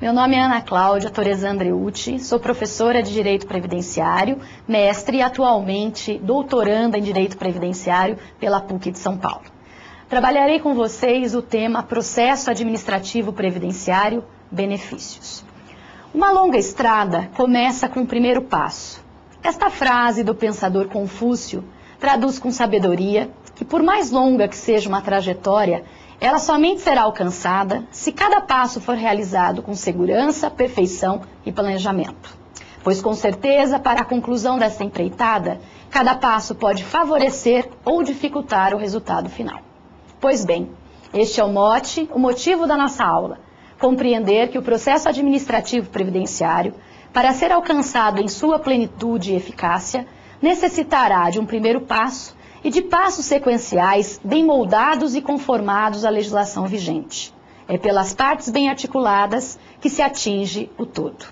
Meu nome é Ana Cláudia Torres Andreucci, sou professora de Direito Previdenciário, mestre e atualmente doutoranda em Direito Previdenciário pela PUC de São Paulo. Trabalharei com vocês o tema Processo Administrativo Previdenciário, Benefícios. Uma longa estrada começa com o primeiro passo. Esta frase do pensador Confúcio traduz com sabedoria que, por mais longa que seja uma trajetória, ela somente será alcançada se cada passo for realizado com segurança, perfeição e planejamento. Pois, com certeza, para a conclusão desta empreitada, cada passo pode favorecer ou dificultar o resultado final. Pois bem, este é o motivo da nossa aula: compreender que o processo administrativo previdenciário, para ser alcançado em sua plenitude e eficácia, necessitará de um primeiro passo e de passos sequenciais bem moldados e conformados à legislação vigente. É pelas partes bem articuladas que se atinge o todo.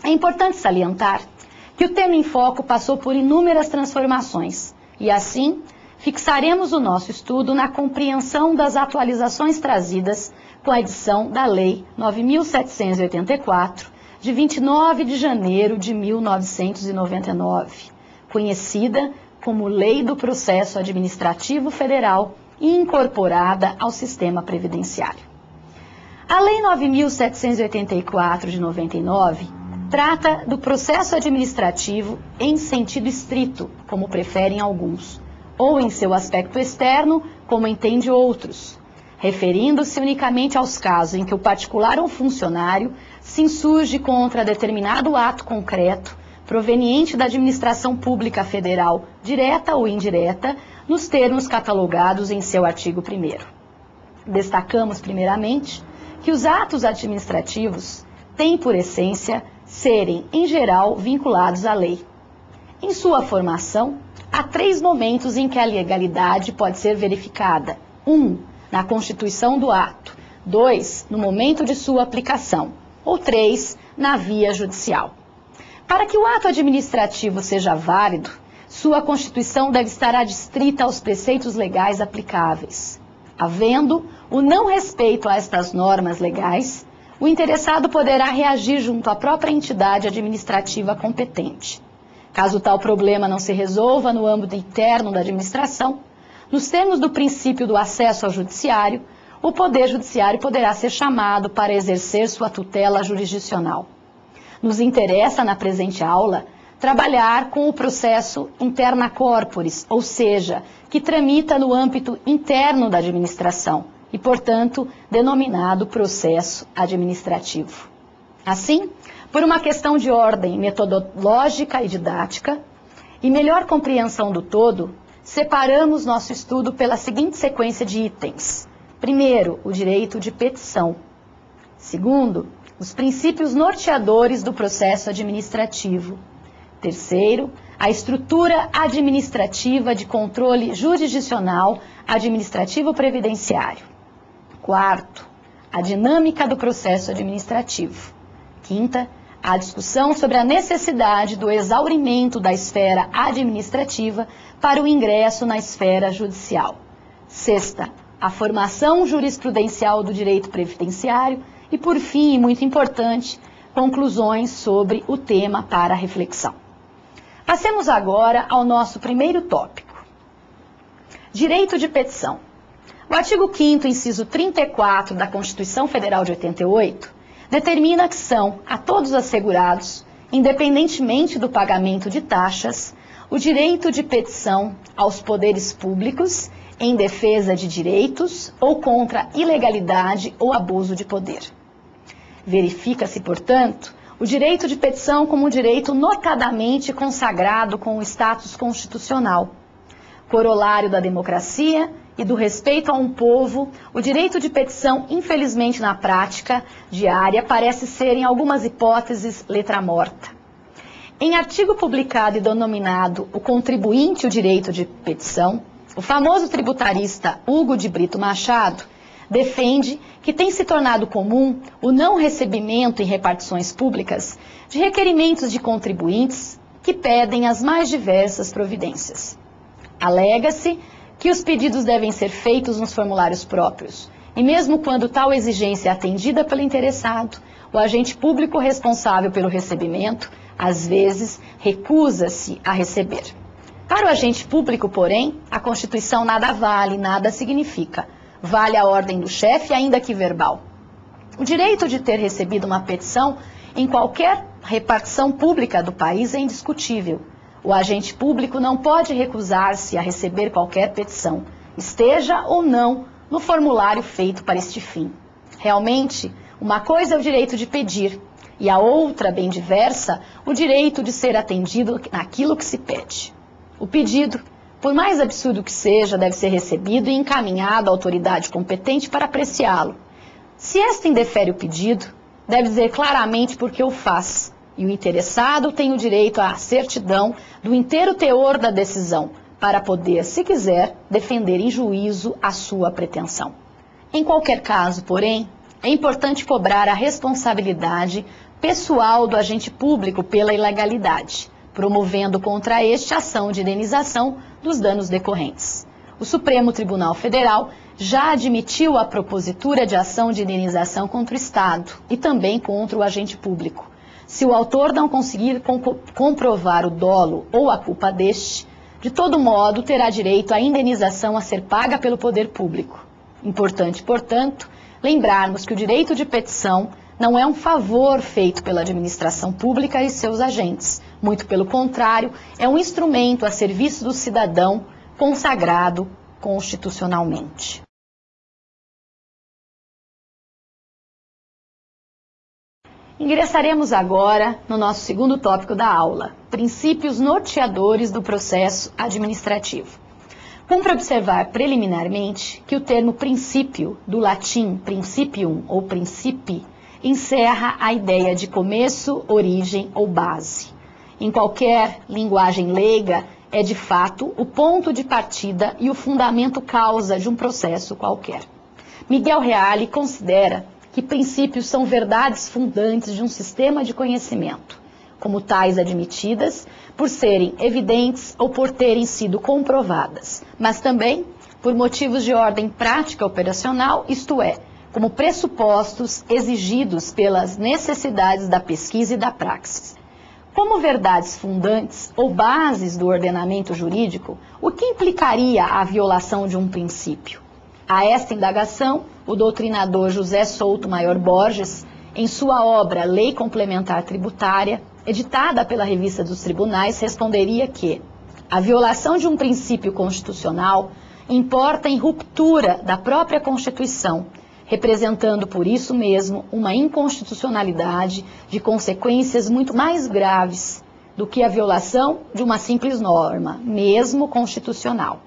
É importante salientar que o tema em foco passou por inúmeras transformações e, assim, fixaremos o nosso estudo na compreensão das atualizações trazidas com a edição da Lei 9.784, de 29 de janeiro de 1999, conhecida como Lei do Processo Administrativo Federal e incorporada ao sistema previdenciário. A Lei 9.784 de 99 trata do processo administrativo em sentido estrito, como preferem alguns, ou em seu aspecto externo, como entende outros, referindo-se unicamente aos casos em que o particular ou funcionário se insurge contra determinado ato concreto proveniente da administração pública federal, direta ou indireta, nos termos catalogados em seu artigo 1º. Destacamos, primeiramente, que os atos administrativos têm por essência serem, em geral, vinculados à lei. Em sua formação, há 3 momentos em que a legalidade pode ser verificada. 1, na constituição do ato. 2, no momento de sua aplicação. Ou 3, na via judicial. Para que o ato administrativo seja válido, sua constituição deve estar adstrita aos preceitos legais aplicáveis. Havendo o não respeito a estas normas legais, o interessado poderá reagir junto à própria entidade administrativa competente. Caso tal problema não se resolva no âmbito interno da administração, nos termos do princípio do acesso ao judiciário, o Poder Judiciário poderá ser chamado para exercer sua tutela jurisdicional. Nos interessa, na presente aula, trabalhar com o processo interna corporis, ou seja, que tramita no âmbito interno da administração e, portanto, denominado processo administrativo. Assim, por uma questão de ordem metodológica e didática e melhor compreensão do todo, separamos nosso estudo pela seguinte sequência de itens. Primeiro, o direito de petição. Segundo, os princípios norteadores do processo administrativo. Terceiro, a estrutura administrativa de controle jurisdicional administrativo previdenciário. Quarto, a dinâmica do processo administrativo. Quinta, a discussão sobre a necessidade do exaurimento da esfera administrativa para o ingresso na esfera judicial. Sexta, a formação jurisprudencial do direito previdenciário. E, por fim, e muito importante, conclusões sobre o tema para reflexão. Passemos agora ao nosso primeiro tópico. Direito de petição. O artigo 5º, inciso 34 da Constituição Federal de 88, determina que são, a todos assegurados, independentemente do pagamento de taxas, o direito de petição aos poderes públicos em defesa de direitos ou contra ilegalidade ou abuso de poder. Verifica-se, portanto, o direito de petição como um direito notadamente consagrado com o status constitucional. Corolário da democracia e do respeito a um povo, o direito de petição, infelizmente na prática diária, parece ser, em algumas hipóteses, letra morta. Em artigo publicado e denominado O Contribuinte e o Direito de Petição, o famoso tributarista Hugo de Brito Machado defende que tem se tornado comum o não recebimento em repartições públicas de requerimentos de contribuintes que pedem as mais diversas providências. Alega-se que os pedidos devem ser feitos nos formulários próprios, e mesmo quando tal exigência é atendida pelo interessado, o agente público responsável pelo recebimento, às vezes, recusa-se a receber. Para o agente público, porém, a Constituição nada vale, nada significa. Vale a ordem do chefe, ainda que verbal. O direito de ter recebido uma petição em qualquer repartição pública do país é indiscutível. O agente público não pode recusar-se a receber qualquer petição, esteja ou não no formulário feito para este fim. Realmente, uma coisa é o direito de pedir, e a outra, bem diversa, o direito de ser atendido naquilo que se pede. O pedido, por mais absurdo que seja, deve ser recebido e encaminhado à autoridade competente para apreciá-lo. Se esta indefere o pedido, deve dizer claramente por que o faz, e o interessado tem o direito à certidão do inteiro teor da decisão, para poder, se quiser, defender em juízo a sua pretensão. Em qualquer caso, porém, é importante cobrar a responsabilidade pessoal do agente público pela ilegalidade, promovendo contra este ação de indenização dos danos decorrentes. O Supremo Tribunal Federal já admitiu a propositura de ação de indenização contra o Estado e também contra o agente público. Se o autor não conseguir comprovar o dolo ou a culpa deste, de todo modo terá direito à indenização a ser paga pelo poder público. Importante, portanto, lembrarmos que o direito de petição não é um favor feito pela administração pública e seus agentes. Muito pelo contrário, é um instrumento a serviço do cidadão consagrado constitucionalmente. Ingressaremos agora no nosso segundo tópico da aula, princípios norteadores do processo administrativo. Cumpre observar preliminarmente que o termo princípio, do latim principium ou principi, encerra a ideia de começo, origem ou base. Em qualquer linguagem leiga, é de fato o ponto de partida e o fundamento causa de um processo qualquer. Miguel Reale considera que princípios são verdades fundantes de um sistema de conhecimento, como tais admitidas por serem evidentes ou por terem sido comprovadas, mas também por motivos de ordem prática operacional, isto é, como pressupostos exigidos pelas necessidades da pesquisa e da praxis. Como verdades fundantes ou bases do ordenamento jurídico, o que implicaria a violação de um princípio? A esta indagação, o doutrinador José Souto Maior Borges, em sua obra Lei Complementar Tributária, editada pela Revista dos Tribunais, responderia que a violação de um princípio constitucional importa em ruptura da própria Constituição, representando por isso mesmo uma inconstitucionalidade de consequências muito mais graves do que a violação de uma simples norma, mesmo constitucional.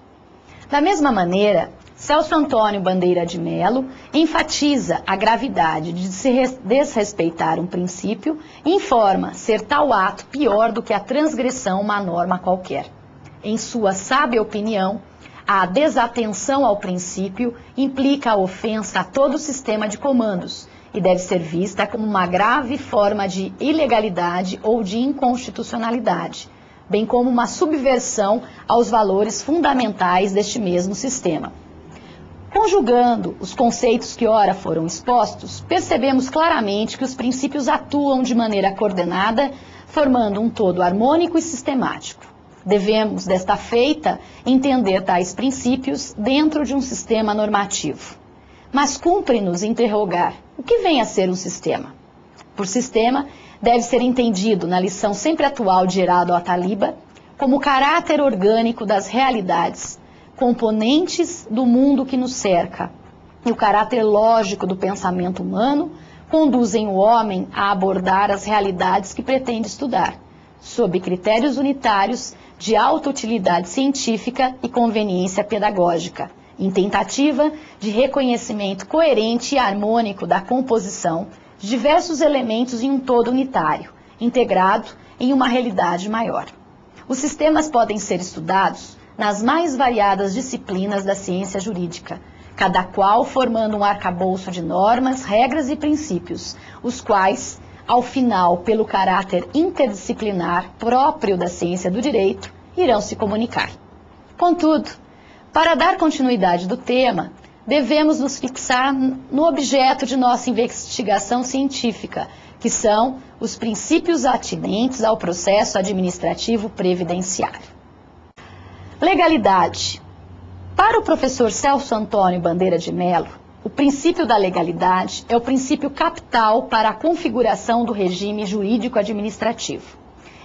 Da mesma maneira, Celso Antônio Bandeira de Mello enfatiza a gravidade de se desrespeitar um princípio e informa ser tal ato pior do que a transgressão a uma norma qualquer. Em sua sábia opinião, a desatenção ao princípio implica a ofensa a todo o sistema de comandos e deve ser vista como uma grave forma de ilegalidade ou de inconstitucionalidade, bem como uma subversão aos valores fundamentais deste mesmo sistema. Conjugando os conceitos que ora foram expostos, percebemos claramente que os princípios atuam de maneira coordenada, formando um todo harmônico e sistemático. Devemos, desta feita, entender tais princípios dentro de um sistema normativo. Mas cumpre-nos interrogar o que vem a ser um sistema. Por sistema, deve ser entendido, na lição sempre atual de Geraldo Ataliba, como o caráter orgânico das realidades, componentes do mundo que nos cerca, e o caráter lógico do pensamento humano conduzem o homem a abordar as realidades que pretende estudar, sob critérios unitários de alta utilidade científica e conveniência pedagógica, em tentativa de reconhecimento coerente e harmônico da composição de diversos elementos em um todo unitário, integrado em uma realidade maior. Os sistemas podem ser estudados nas mais variadas disciplinas da ciência jurídica, cada qual formando um arcabouço de normas, regras e princípios, os quais, ao final, pelo caráter interdisciplinar próprio da ciência do direito, irão se comunicar. Contudo, para dar continuidade do tema, devemos nos fixar no objeto de nossa investigação científica, que são os princípios atinentes ao processo administrativo previdenciário. Legalidade. Para o professor Celso Antônio Bandeira de Mello, o princípio da legalidade é o princípio capital para a configuração do regime jurídico-administrativo.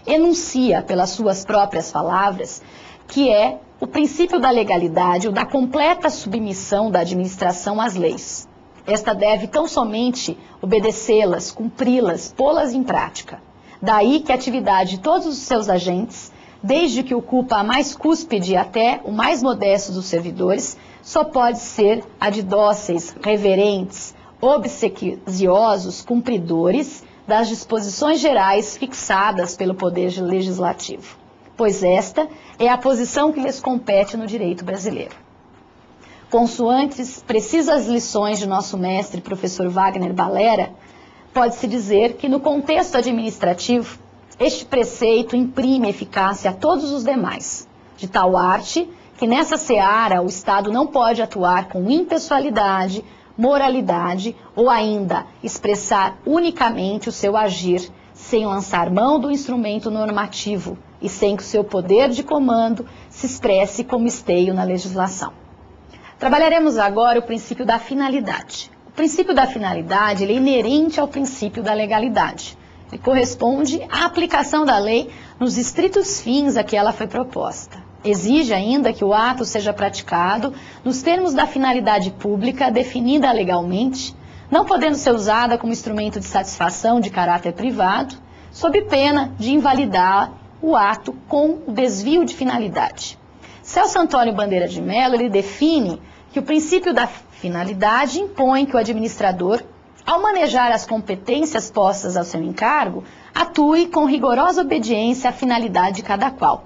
Enuncia, pelas suas próprias palavras, que é o princípio da legalidade ou da completa submissão da administração às leis. Esta deve tão somente obedecê-las, cumpri-las, pô-las em prática. Daí que a atividade de todos os seus agentes, desde que ocupa a mais cúspide até o mais modesto dos servidores, só pode ser a de dóceis, reverentes, obsequiosos, cumpridores das disposições gerais fixadas pelo Poder Legislativo, pois esta é a posição que lhes compete no direito brasileiro. Consoantes precisas lições de nosso mestre, professor Wagner Balera, pode-se dizer que no contexto administrativo, este preceito imprime eficácia a todos os demais, de tal arte que nessa seara o Estado não pode atuar com impessoalidade, moralidade ou ainda expressar unicamente o seu agir, sem lançar mão do instrumento normativo e sem que o seu poder de comando se expresse como esteio na legislação. Trabalharemos agora o princípio da finalidade. O princípio da finalidade ele é inerente ao princípio da legalidade. Ele corresponde à aplicação da lei nos estritos fins a que ela foi proposta. Exige ainda que o ato seja praticado nos termos da finalidade pública definida legalmente, não podendo ser usada como instrumento de satisfação de caráter privado, sob pena de invalidar o ato com o desvio de finalidade. Celso Antônio Bandeira de Mello ele define que o princípio da finalidade impõe que o administrador, ao manejar as competências postas ao seu encargo, atue com rigorosa obediência à finalidade de cada qual.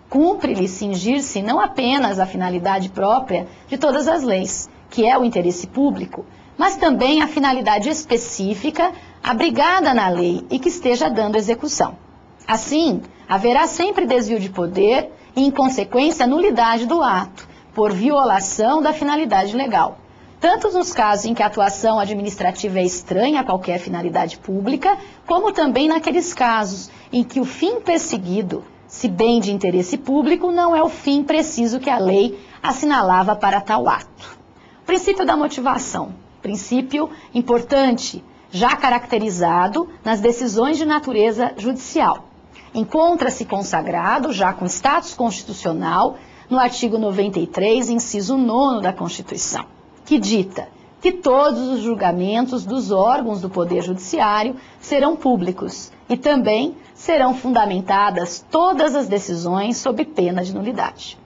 Cumpre-lhe cingir-se não apenas à finalidade própria de todas as leis, que é o interesse público, mas também à finalidade específica abrigada na lei e que esteja dando execução. Assim, haverá sempre desvio de poder e, em consequência, nulidade do ato, por violação da finalidade legal, tanto nos casos em que a atuação administrativa é estranha a qualquer finalidade pública, como também naqueles casos em que o fim perseguido, se bem de interesse público, não é o fim preciso que a lei assinalava para tal ato. Princípio da motivação, princípio importante, já caracterizado nas decisões de natureza judicial. Encontra-se consagrado, já com status constitucional, no artigo 93, inciso 9 da Constituição, que dita que todos os julgamentos dos órgãos do Poder Judiciário serão públicos e também serão fundamentadas todas as decisões sob pena de nulidade.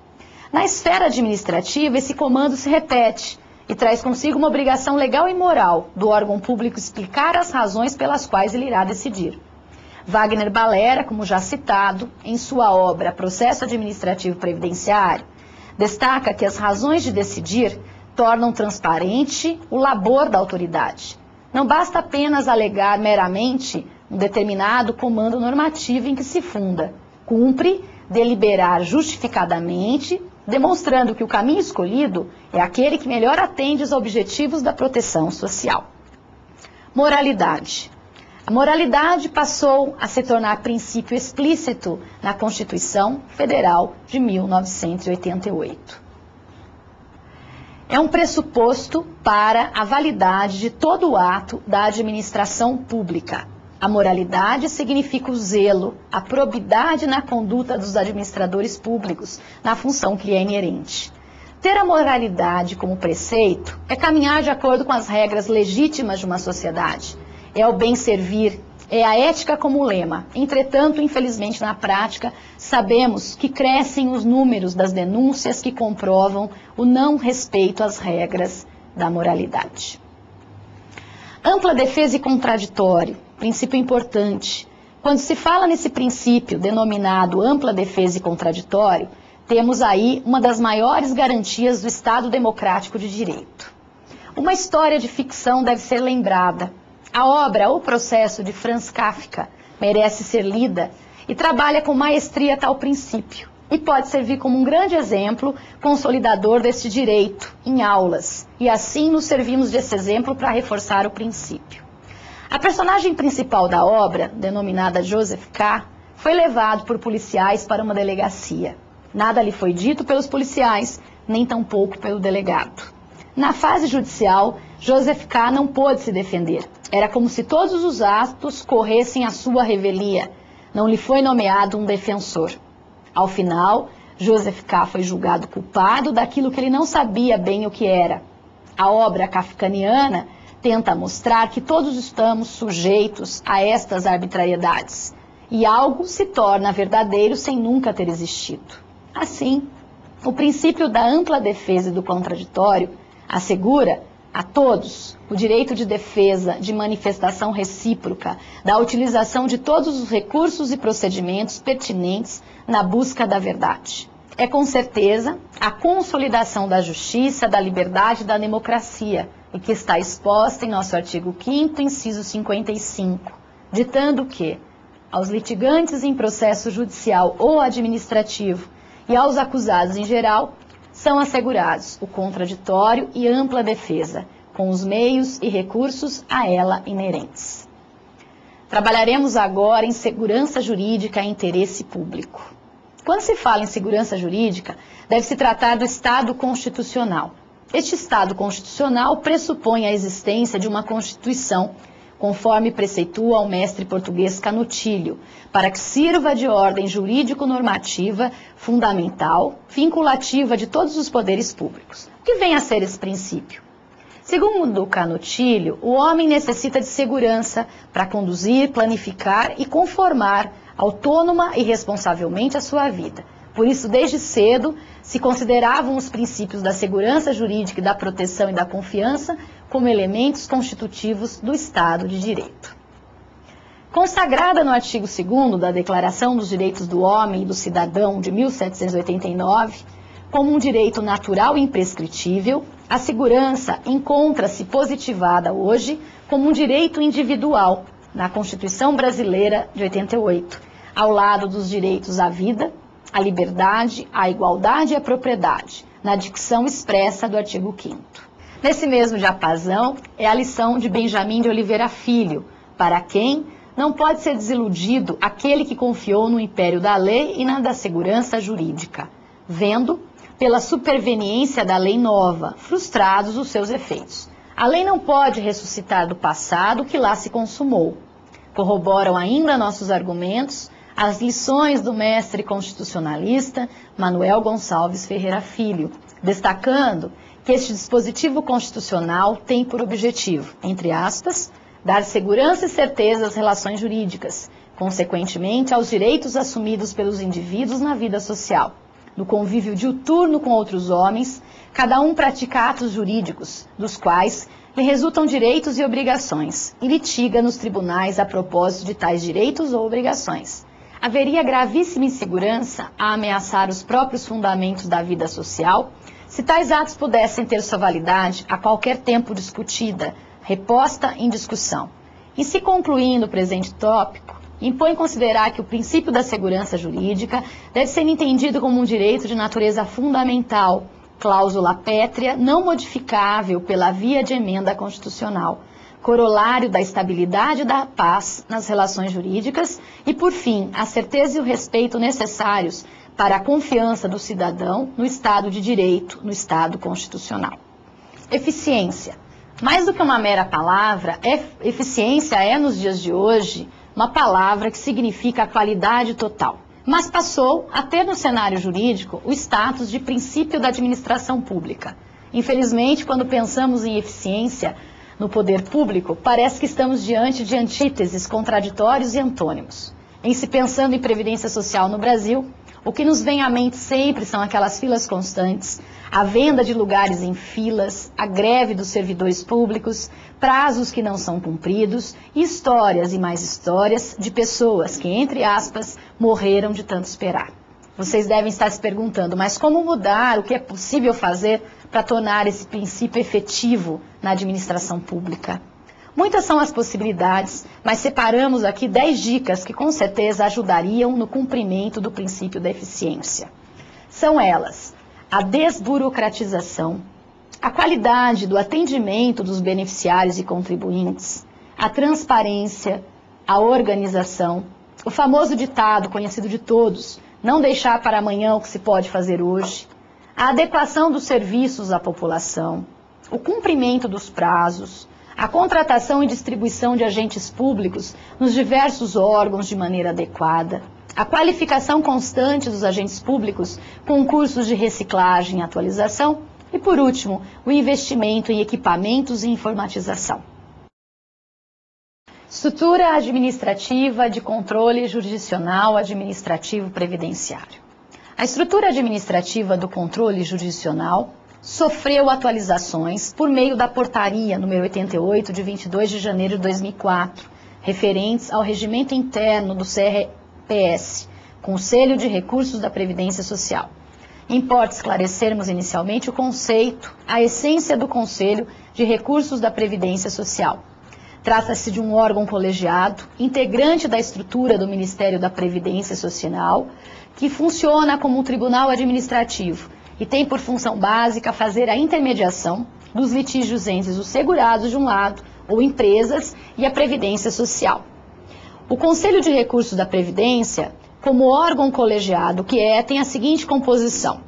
Na esfera administrativa, esse comando se repete e traz consigo uma obrigação legal e moral do órgão público explicar as razões pelas quais ele irá decidir. Wagner Balera, como já citado, em sua obra Processo Administrativo Previdenciário, destaca que as razões de decidir tornam transparente o labor da autoridade. Não basta apenas alegar meramente um determinado comando normativo em que se funda. Cumpre deliberar justificadamente, demonstrando que o caminho escolhido é aquele que melhor atende aos objetivos da proteção social. Moralidade. A moralidade passou a se tornar princípio explícito na Constituição Federal de 1988. É um pressuposto para a validade de todo o ato da administração pública. A moralidade significa o zelo, a probidade na conduta dos administradores públicos, na função que lhe é inerente. Ter a moralidade como preceito é caminhar de acordo com as regras legítimas de uma sociedade. É o bem servir, é a ética como lema. Entretanto, infelizmente, na prática, sabemos que crescem os números das denúncias que comprovam o não respeito às regras da moralidade. Ampla defesa e contraditório, princípio importante. Quando se fala nesse princípio denominado ampla defesa e contraditório, temos aí uma das maiores garantias do Estado democrático de direito. Uma história de ficção deve ser lembrada. A obra O Processo de Franz Kafka merece ser lida e trabalha com maestria tal princípio. e pode servir como um grande exemplo consolidador deste direito em aulas, e assim nos servimos desse exemplo para reforçar o princípio. A personagem principal da obra, denominada Joseph K., foi levado por policiais para uma delegacia. Nada lhe foi dito pelos policiais, nem tampouco pelo delegado. Na fase judicial, Joseph K. não pôde se defender. Era como se todos os atos corressem à sua revelia. Não lhe foi nomeado um defensor. Ao final, Joseph K. foi julgado culpado daquilo que ele não sabia bem o que era. A obra kafkaniana tenta mostrar que todos estamos sujeitos a estas arbitrariedades, e algo se torna verdadeiro sem nunca ter existido. Assim, o princípio da ampla defesa e do contraditório assegura a todos o direito de defesa, de manifestação recíproca, da utilização de todos os recursos e procedimentos pertinentes na busca da verdade. É com certeza a consolidação da justiça, da liberdade e da democracia, e que está exposta em nosso artigo 5º, inciso 55, ditando que, aos litigantes em processo judicial ou administrativo e aos acusados em geral, são assegurados o contraditório e ampla defesa, com os meios e recursos a ela inerentes. Trabalharemos agora em segurança jurídica e interesse público. Quando se fala em segurança jurídica, deve-se tratar do Estado constitucional. Este Estado constitucional pressupõe a existência de uma Constituição, conforme preceitua o mestre português Canutilho, para que sirva de ordem jurídico-normativa fundamental, vinculativa de todos os poderes públicos. O que vem a ser esse princípio? Segundo Canutilho, o homem necessita de segurança para conduzir, planificar e conformar autônoma e responsavelmente a sua vida. Por isso, desde cedo, se consideravam os princípios da segurança jurídica e da proteção e da confiança como elementos constitutivos do Estado de Direito. Consagrada no artigo 2º da Declaração dos Direitos do Homem e do Cidadão de 1789, como um direito natural e imprescritível, a segurança encontra-se positivada hoje como um direito individual na Constituição Brasileira de 88, ao lado dos direitos à vida, à liberdade, à igualdade e à propriedade, na dicção expressa do artigo 5º. Nesse mesmo diapasão é a lição de Benjamin de Oliveira Filho, para quem não pode ser desiludido aquele que confiou no império da lei e na da segurança jurídica, vendo, pela superveniência da lei nova, frustrados os seus efeitos. A lei não pode ressuscitar do passado que lá se consumou. Corroboram ainda nossos argumentos as lições do mestre constitucionalista Manuel Gonçalves Ferreira Filho, destacando que este dispositivo constitucional tem por objetivo, entre aspas, dar segurança e certeza às relações jurídicas, consequentemente aos direitos assumidos pelos indivíduos na vida social, no convívio diuturno com outros homens, cada um pratica atos jurídicos, dos quais lhe resultam direitos e obrigações, e litiga nos tribunais a propósito de tais direitos ou obrigações. Haveria gravíssima insegurança a ameaçar os próprios fundamentos da vida social, se tais atos pudessem ter sua validade a qualquer tempo discutida, reposta em discussão. E se concluindo o presente tópico, impõe considerar que o princípio da segurança jurídica deve ser entendido como um direito de natureza fundamental, cláusula pétrea não modificável pela via de emenda constitucional, corolário da estabilidade e da paz nas relações jurídicas e, por fim, a certeza e o respeito necessários para a confiança do cidadão no Estado de Direito, no Estado constitucional. Eficiência. Mais do que uma mera palavra, eficiência é, nos dias de hoje, uma palavra que significa qualidade total, mas passou a ter no cenário jurídico o status de princípio da administração pública. Infelizmente, quando pensamos em eficiência no poder público, parece que estamos diante de antíteses, contraditórios e antônimos. Em se pensando em previdência social no Brasil, o que nos vem à mente sempre são aquelas filas constantes, a venda de lugares em filas, a greve dos servidores públicos, prazos que não são cumpridos e histórias e mais histórias de pessoas que, entre aspas, morreram de tanto esperar. Vocês devem estar se perguntando, mas como mudar, o que é possível fazer para tornar esse princípio efetivo na administração pública? Muitas são as possibilidades, mas separamos aqui 10 dicas que com certeza ajudariam no cumprimento do princípio da eficiência. são elas: a desburocratização, a qualidade do atendimento dos beneficiários e contribuintes, a transparência, a organização, o famoso ditado conhecido de todos, não deixar para amanhã o que se pode fazer hoje, a adequação dos serviços à população, o cumprimento dos prazos, a contratação e distribuição de agentes públicos nos diversos órgãos de maneira adequada, a qualificação constante dos agentes públicos com cursos de reciclagem e atualização e, por último, o investimento em equipamentos e informatização. Estrutura administrativa de controle jurisdicional administrativo previdenciário. A estrutura administrativa do controle jurisdicional sofreu atualizações por meio da portaria número 88 de 22 de janeiro de 2004, referentes ao regimento interno do CRPS, Conselho de Recursos da Previdência Social. Importa esclarecermos inicialmente o conceito, a essência do Conselho de Recursos da Previdência Social. Trata-se de um órgão colegiado, integrante da estrutura do Ministério da Previdência Social, que funciona como um tribunal administrativo e tem por função básica fazer a intermediação dos litígios entre os segurados de um lado, ou empresas, e a Previdência Social. O Conselho de Recursos da Previdência, como órgão colegiado que é, tem a seguinte composição: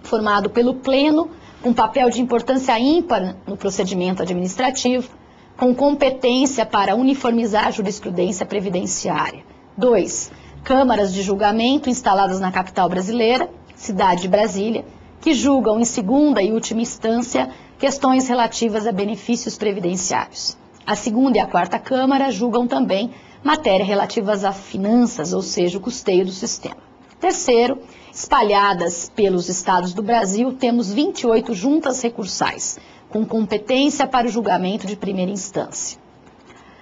formado pelo Pleno, com papel de importância ímpar no procedimento administrativo, com competência para uniformizar a jurisprudência previdenciária. 2. Câmaras de julgamento instaladas na capital brasileira, cidade de Brasília, que julgam em segunda e última instância questões relativas a benefícios previdenciários. A segunda e a quarta Câmara julgam também matéria relativas a finanças, ou seja, o custeio do sistema. Terceiro, espalhadas pelos estados do Brasil, temos 28 juntas recursais, com competência para o julgamento de primeira instância.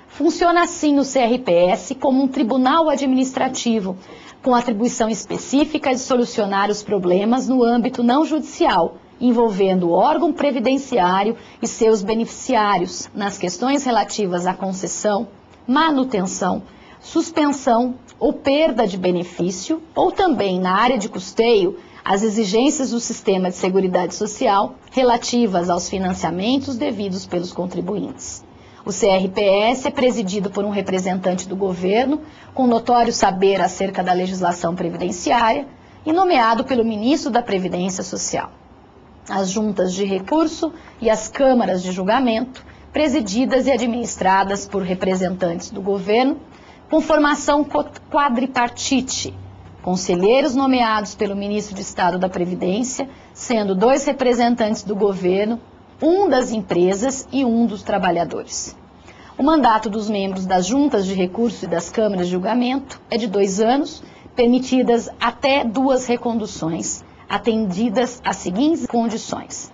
Funciona assim o CRPS como um tribunal administrativo, com atribuição específica de solucionar os problemas no âmbito não judicial, envolvendo o órgão previdenciário e seus beneficiários, nas questões relativas à concessão, manutenção, suspensão ou perda de benefício, ou também na área de custeio, as exigências do sistema de seguridade social relativas aos financiamentos devidos pelos contribuintes. O CRPS é presidido por um representante do governo, com notório saber acerca da legislação previdenciária e nomeado pelo ministro da Previdência Social. As juntas de recurso e as câmaras de julgamento, presididas e administradas por representantes do governo, com formação quadripartite, conselheiros nomeados pelo ministro de Estado da Previdência, sendo 2 representantes do governo, um das empresas e um dos trabalhadores. O mandato dos membros das juntas de recurso e das câmaras de julgamento é de 2 anos, permitidas até 2 reconduções, atendidas às seguintes condições.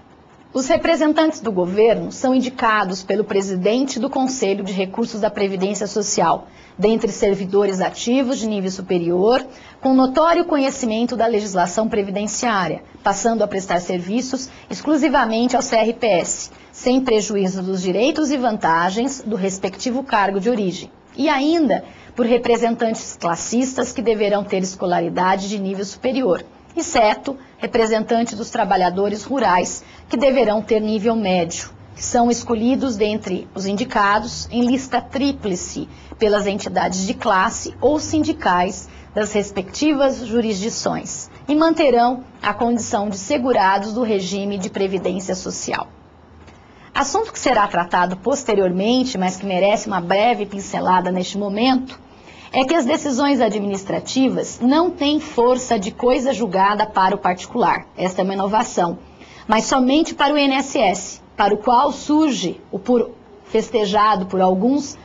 Os representantes do governo são indicados pelo presidente do Conselho de Recursos da Previdência Social, dentre servidores ativos de nível superior, com notório conhecimento da legislação previdenciária, passando a prestar serviços exclusivamente ao CRPS, sem prejuízo dos direitos e vantagens do respectivo cargo de origem. E ainda por representantes classistas que deverão ter escolaridade de nível superior, exceto representantes dos trabalhadores rurais, que deverão ter nível médio, que são escolhidos dentre os indicados em lista tríplice pelas entidades de classe ou sindicais das respectivas jurisdições e manterão a condição de segurados do regime de previdência social. Assunto que será tratado posteriormente, mas que merece uma breve pincelada neste momento, é que as decisões administrativas não têm força de coisa julgada para o particular. Esta é uma inovação, mas somente para o INSS, para o qual surge o festejado por alguns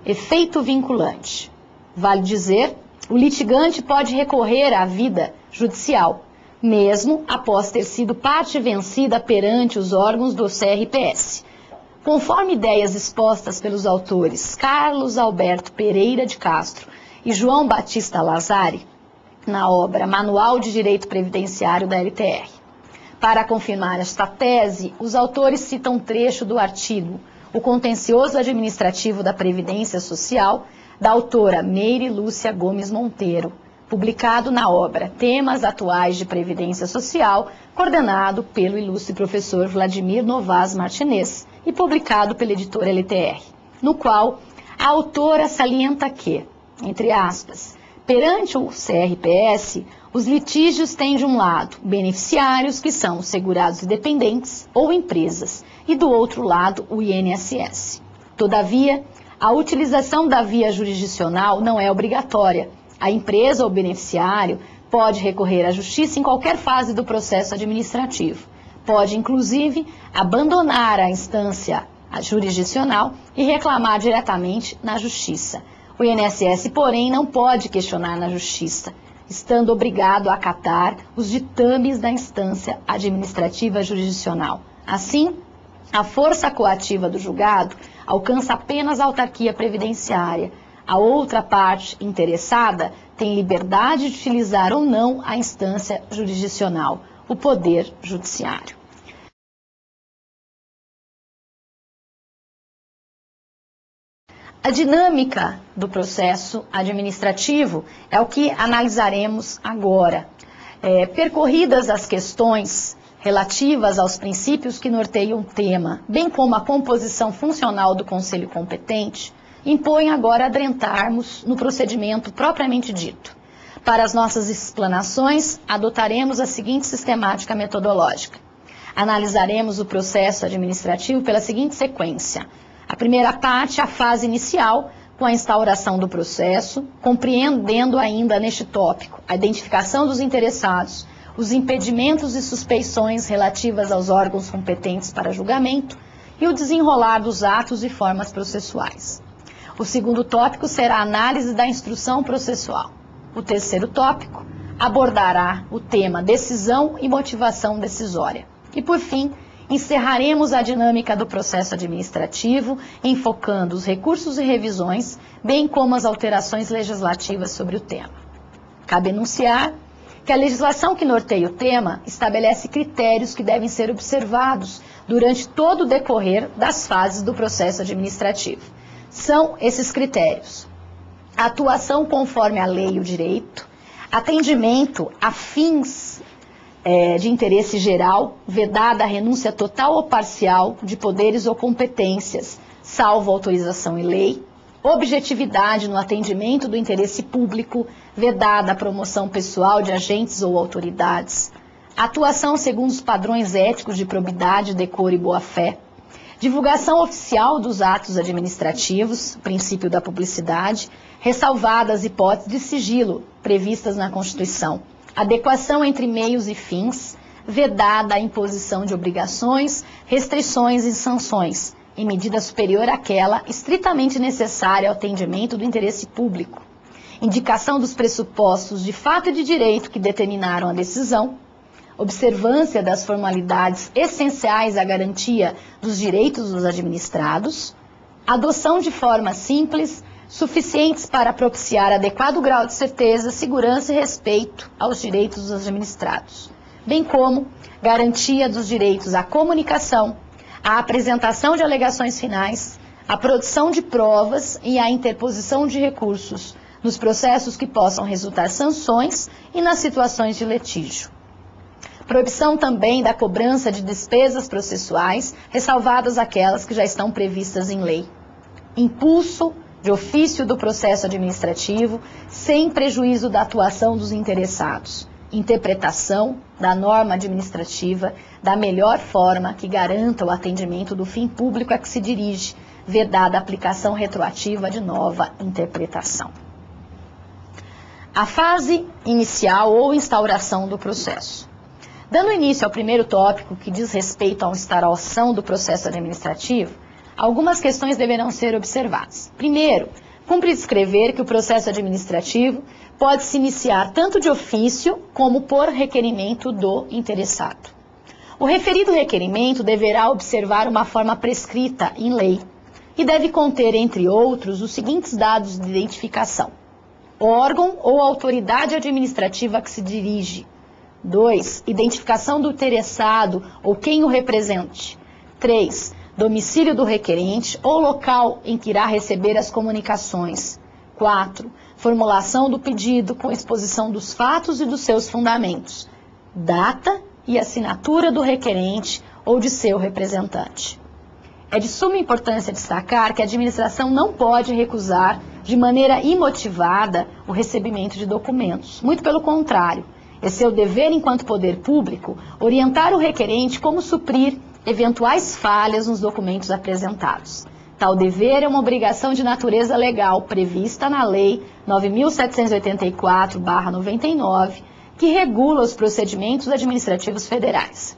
efeito vinculante. Vale dizer, o litigante pode recorrer à vida judicial, mesmo após ter sido parte vencida perante os órgãos do CRPS. Conforme ideias expostas pelos autores Carlos Alberto Pereira de Castro e João Batista Lazari, na obra Manual de Direito Previdenciário da LTR. Para confirmar esta tese, os autores citam um trecho do artigo O Contencioso Administrativo da Previdência Social, da autora Meire Lúcia Gomes Monteiro, publicado na obra Temas Atuais de Previdência Social, coordenado pelo ilustre professor Vladimir Novas Martinez e publicado pela editora LTR, no qual a autora salienta que, entre aspas, perante o CRPS, os litígios têm de um lado beneficiários, que são os segurados e dependentes ou empresas, e do outro lado o INSS. Todavia, a utilização da via jurisdicional não é obrigatória. A empresa ou beneficiário pode recorrer à justiça em qualquer fase do processo administrativo. Pode, inclusive, abandonar a instância jurisdicional e reclamar diretamente na justiça. O INSS, porém, não pode questionar na justiça, estando obrigado a acatar os ditames da instância administrativa jurisdicional. Assim, a força coativa do julgado alcança apenas a autarquia previdenciária. A outra parte interessada tem liberdade de utilizar ou não a instância jurisdicional, o Poder Judiciário. A dinâmica do processo administrativo é o que analisaremos agora. Percorridas as questões relativas aos princípios que norteiam o tema, bem como a composição funcional do Conselho competente, impõe agora adentrarmos no procedimento propriamente dito. Para as nossas explanações, adotaremos a seguinte sistemática metodológica. Analisaremos o processo administrativo pela seguinte sequência. A primeira parte, a fase inicial, com a instauração do processo, compreendendo ainda neste tópico a identificação dos interessados, os impedimentos e suspeições relativas aos órgãos competentes para julgamento e o desenrolar dos atos e formas processuais. O segundo tópico será a análise da instrução processual. O terceiro tópico abordará o tema decisão e motivação decisória. E, por fim, encerraremos a dinâmica do processo administrativo, enfocando os recursos e revisões, bem como as alterações legislativas sobre o tema. Cabe enunciar que a legislação que norteia o tema estabelece critérios que devem ser observados durante todo o decorrer das fases do processo administrativo. São esses critérios: atuação conforme a lei e o direito, atendimento a fins de interesse geral, vedada a renúncia total ou parcial de poderes ou competências, salvo autorização e lei, objetividade no atendimento do interesse público, vedada a promoção pessoal de agentes ou autoridades, atuação segundo os padrões éticos de probidade, decoro e boa-fé, divulgação oficial dos atos administrativos, princípio da publicidade, ressalvadas hipóteses de sigilo previstas na Constituição, adequação entre meios e fins, vedada a imposição de obrigações, restrições e sanções, em medida superior àquela estritamente necessária ao atendimento do interesse público, indicação dos pressupostos de fato e de direito que determinaram a decisão, observância das formalidades essenciais à garantia dos direitos dos administrados, adoção de formas simples, suficientes para propiciar adequado grau de certeza, segurança e respeito aos direitos dos administrados, bem como garantia dos direitos à comunicação, à apresentação de alegações finais, à produção de provas e à interposição de recursos nos processos que possam resultar sanções e nas situações de litígio. Proibição também da cobrança de despesas processuais, ressalvadas aquelas que já estão previstas em lei. Impulso de ofício do processo administrativo, sem prejuízo da atuação dos interessados. Interpretação da norma administrativa da melhor forma que garanta o atendimento do fim público a que se dirige, vedada a aplicação retroativa de nova interpretação. A fase inicial ou instauração do processo. Dando início ao primeiro tópico, que diz respeito à instauração do processo administrativo, algumas questões deverão ser observadas. Primeiro, cumpre descrever que o processo administrativo pode se iniciar tanto de ofício como por requerimento do interessado. O referido requerimento deverá observar uma forma prescrita em lei e deve conter, entre outros, os seguintes dados de identificação: órgão ou autoridade administrativa a que se dirige. 2. Identificação do interessado ou quem o represente. 3. Domicílio do requerente ou local em que irá receber as comunicações. 4. formulação do pedido com exposição dos fatos e dos seus fundamentos, data e assinatura do requerente ou de seu representante. É de suma importância destacar que a administração não pode recusar de maneira imotivada o recebimento de documentos. Muito pelo contrário, é seu dever enquanto poder público orientar o requerente como suprir eventuais falhas nos documentos apresentados. Tal dever é uma obrigação de natureza legal prevista na Lei 9.784/99, que regula os procedimentos administrativos federais.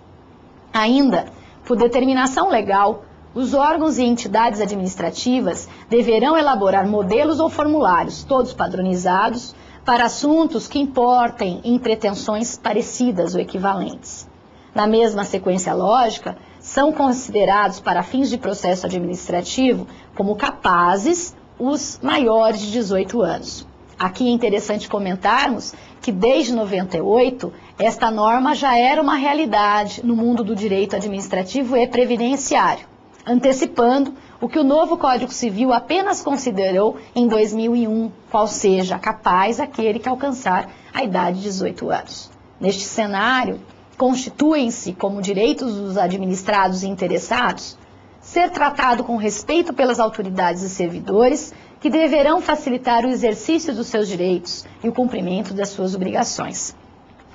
Ainda, por determinação legal, os órgãos e entidades administrativas deverão elaborar modelos ou formulários, todos padronizados, para assuntos que importem em pretensões parecidas ou equivalentes. Na mesma sequência lógica, são considerados para fins de processo administrativo como capazes os maiores de 18 anos. Aqui é interessante comentarmos que desde 98, esta norma já era uma realidade no mundo do direito administrativo e previdenciário, antecipando o que o novo Código Civil apenas considerou em 2001, qual seja capaz aquele que alcançar a idade de 18 anos. Neste cenário, constituem-se como direitos dos administrados e interessados ser tratado com respeito pelas autoridades e servidores que deverão facilitar o exercício dos seus direitos e o cumprimento das suas obrigações.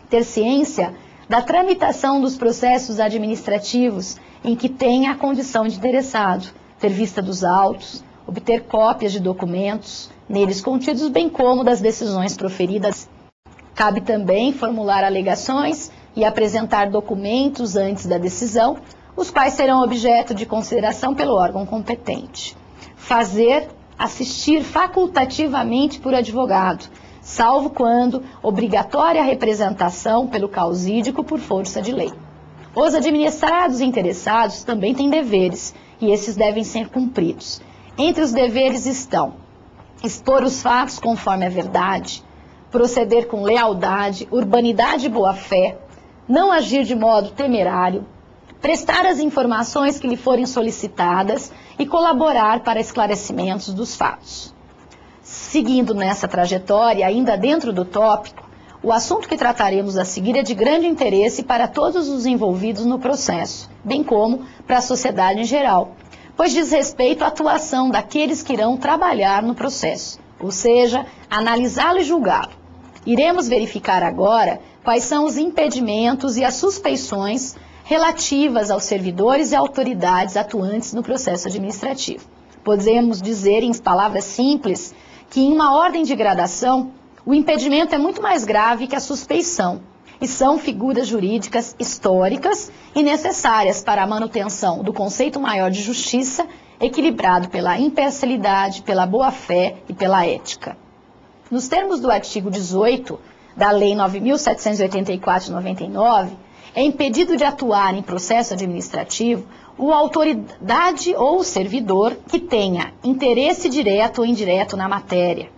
Ter ciência da tramitação dos processos administrativos em que tenha a condição de interessado, ter vista dos autos, obter cópias de documentos neles contidos, bem como das decisões proferidas. Cabe também formular alegações e apresentar documentos antes da decisão, os quais serão objeto de consideração pelo órgão competente. Assistir facultativamente por advogado, salvo quando obrigatória a representação pelo causídico por força de lei. Os administrados e interessados também têm deveres, e esses devem ser cumpridos. Entre os deveres estão expor os fatos conforme a verdade, proceder com lealdade, urbanidade e boa-fé, não agir de modo temerário, prestar as informações que lhe forem solicitadas e colaborar para esclarecimentos dos fatos. Seguindo nessa trajetória, ainda dentro do tópico, o assunto que trataremos a seguir é de grande interesse para todos os envolvidos no processo, bem como para a sociedade em geral, pois diz respeito à atuação daqueles que irão trabalhar no processo, ou seja, analisá-lo e julgá-lo. Iremos verificar agora quais são os impedimentos e as suspeições relativas aos servidores e autoridades atuantes no processo administrativo. Podemos dizer, em palavras simples, que em uma ordem de gradação, o impedimento é muito mais grave que a suspeição, e são figuras jurídicas históricas e necessárias para a manutenção do conceito maior de justiça, equilibrado pela imparcialidade, pela boa-fé e pela ética. Nos termos do artigo 18 da Lei 9.784/99, é impedido de atuar em processo administrativo a autoridade ou o servidor que tenha interesse direto ou indireto na matéria,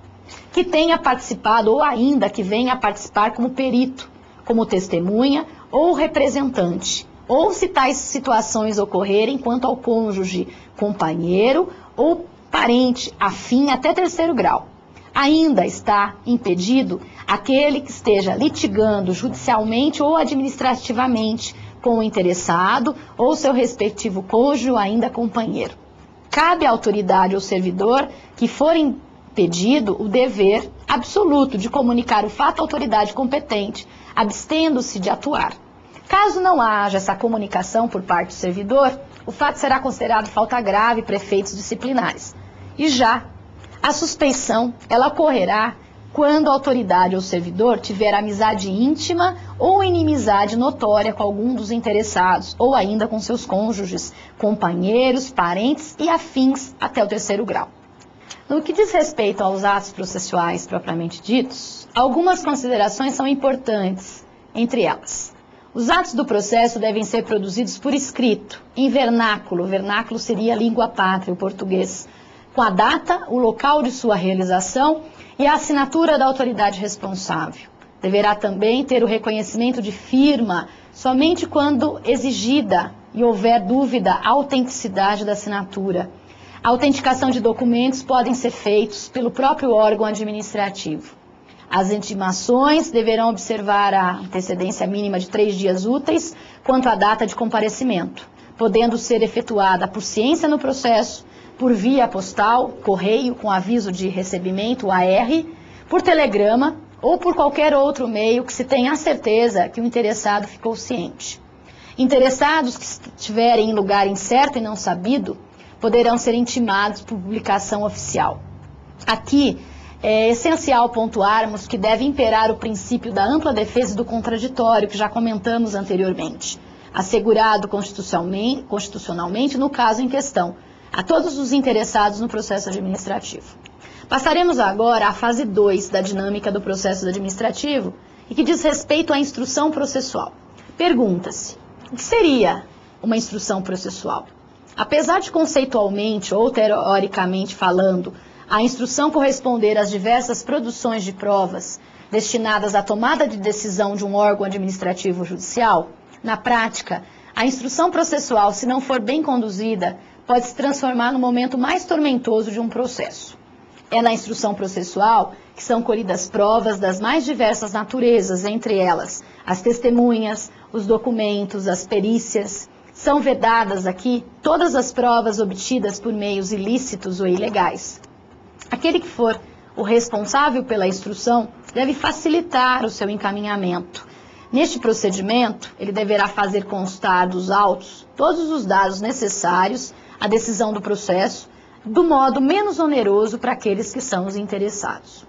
que tenha participado ou ainda que venha a participar como perito, como testemunha ou representante, ou se tais situações ocorrerem quanto ao cônjuge, companheiro ou parente afim até terceiro grau. Ainda está impedido aquele que esteja litigando judicialmente ou administrativamente com o interessado ou seu respectivo cônjuge ou ainda companheiro. Cabe à autoridade ou servidor que for impedido o dever absoluto de comunicar o fato à autoridade competente, abstendo-se de atuar. Caso não haja essa comunicação por parte do servidor, o fato será considerado falta grave para efeitos disciplinares. E já a suspeição, ela ocorrerá quando a autoridade ou servidor tiver amizade íntima ou inimizade notória com algum dos interessados, ou ainda com seus cônjuges, companheiros, parentes e afins até o terceiro grau. No que diz respeito aos atos processuais propriamente ditos, algumas considerações são importantes, entre elas. Os atos do processo devem ser produzidos por escrito, em vernáculo. O vernáculo seria a língua pátria, o português, com a data, o local de sua realização e a assinatura da autoridade responsável. Deverá também ter o reconhecimento de firma somente quando exigida e houver dúvida à autenticidade da assinatura. A autenticação de documentos podem ser feitos pelo próprio órgão administrativo. As intimações deverão observar a antecedência mínima de 3 dias úteis quanto à data de comparecimento, podendo ser efetuada por ciência no processo, por via postal, correio com aviso de recebimento AR, por telegrama ou por qualquer outro meio que se tenha a certeza que o interessado ficou ciente. Interessados que estiverem em lugar incerto e não sabido poderão ser intimados por publicação oficial. Aqui é essencial pontuarmos que deve imperar o princípio da ampla defesa do contraditório, que já comentamos anteriormente, assegurado constitucionalmente no caso em questão, a todos os interessados no processo administrativo. Passaremos agora à fase 2 da dinâmica do processo administrativo e que diz respeito à instrução processual. Pergunta-se, o que seria uma instrução processual? Apesar de conceitualmente ou teoricamente falando, a instrução corresponder às diversas produções de provas destinadas à tomada de decisão de um órgão administrativo judicial, na prática, a instrução processual, se não for bem conduzida, pode se transformar no momento mais tormentoso de um processo. É na instrução processual que são colhidas provas das mais diversas naturezas, entre elas as testemunhas, os documentos, as perícias. São vedadas aqui todas as provas obtidas por meios ilícitos ou ilegais. Aquele que for o responsável pela instrução deve facilitar o seu encaminhamento. Neste procedimento, ele deverá fazer constar dos autos todos os dados necessários à decisão do processo, do modo menos oneroso para aqueles que são os interessados.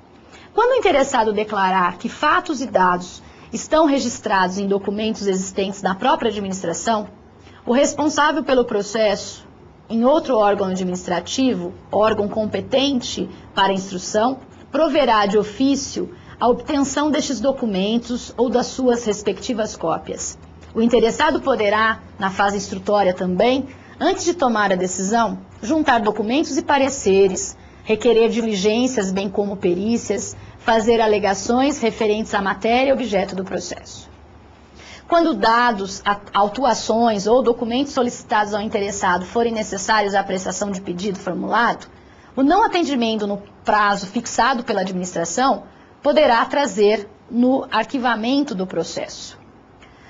Quando o interessado declarar que fatos e dados estão registrados em documentos existentes na própria administração, o responsável pelo processo em outro órgão administrativo, órgão competente para a instrução, proverá de ofício a obtenção destes documentos ou das suas respectivas cópias. O interessado poderá, na fase instrutória também, antes de tomar a decisão, juntar documentos e pareceres, requerer diligências, bem como perícias, fazer alegações referentes à matéria e objeto do processo. Quando dados, autuações ou documentos solicitados ao interessado forem necessários à apreciação de pedido formulado, o não atendimento no prazo fixado pela administração poderá trazer no arquivamento do processo.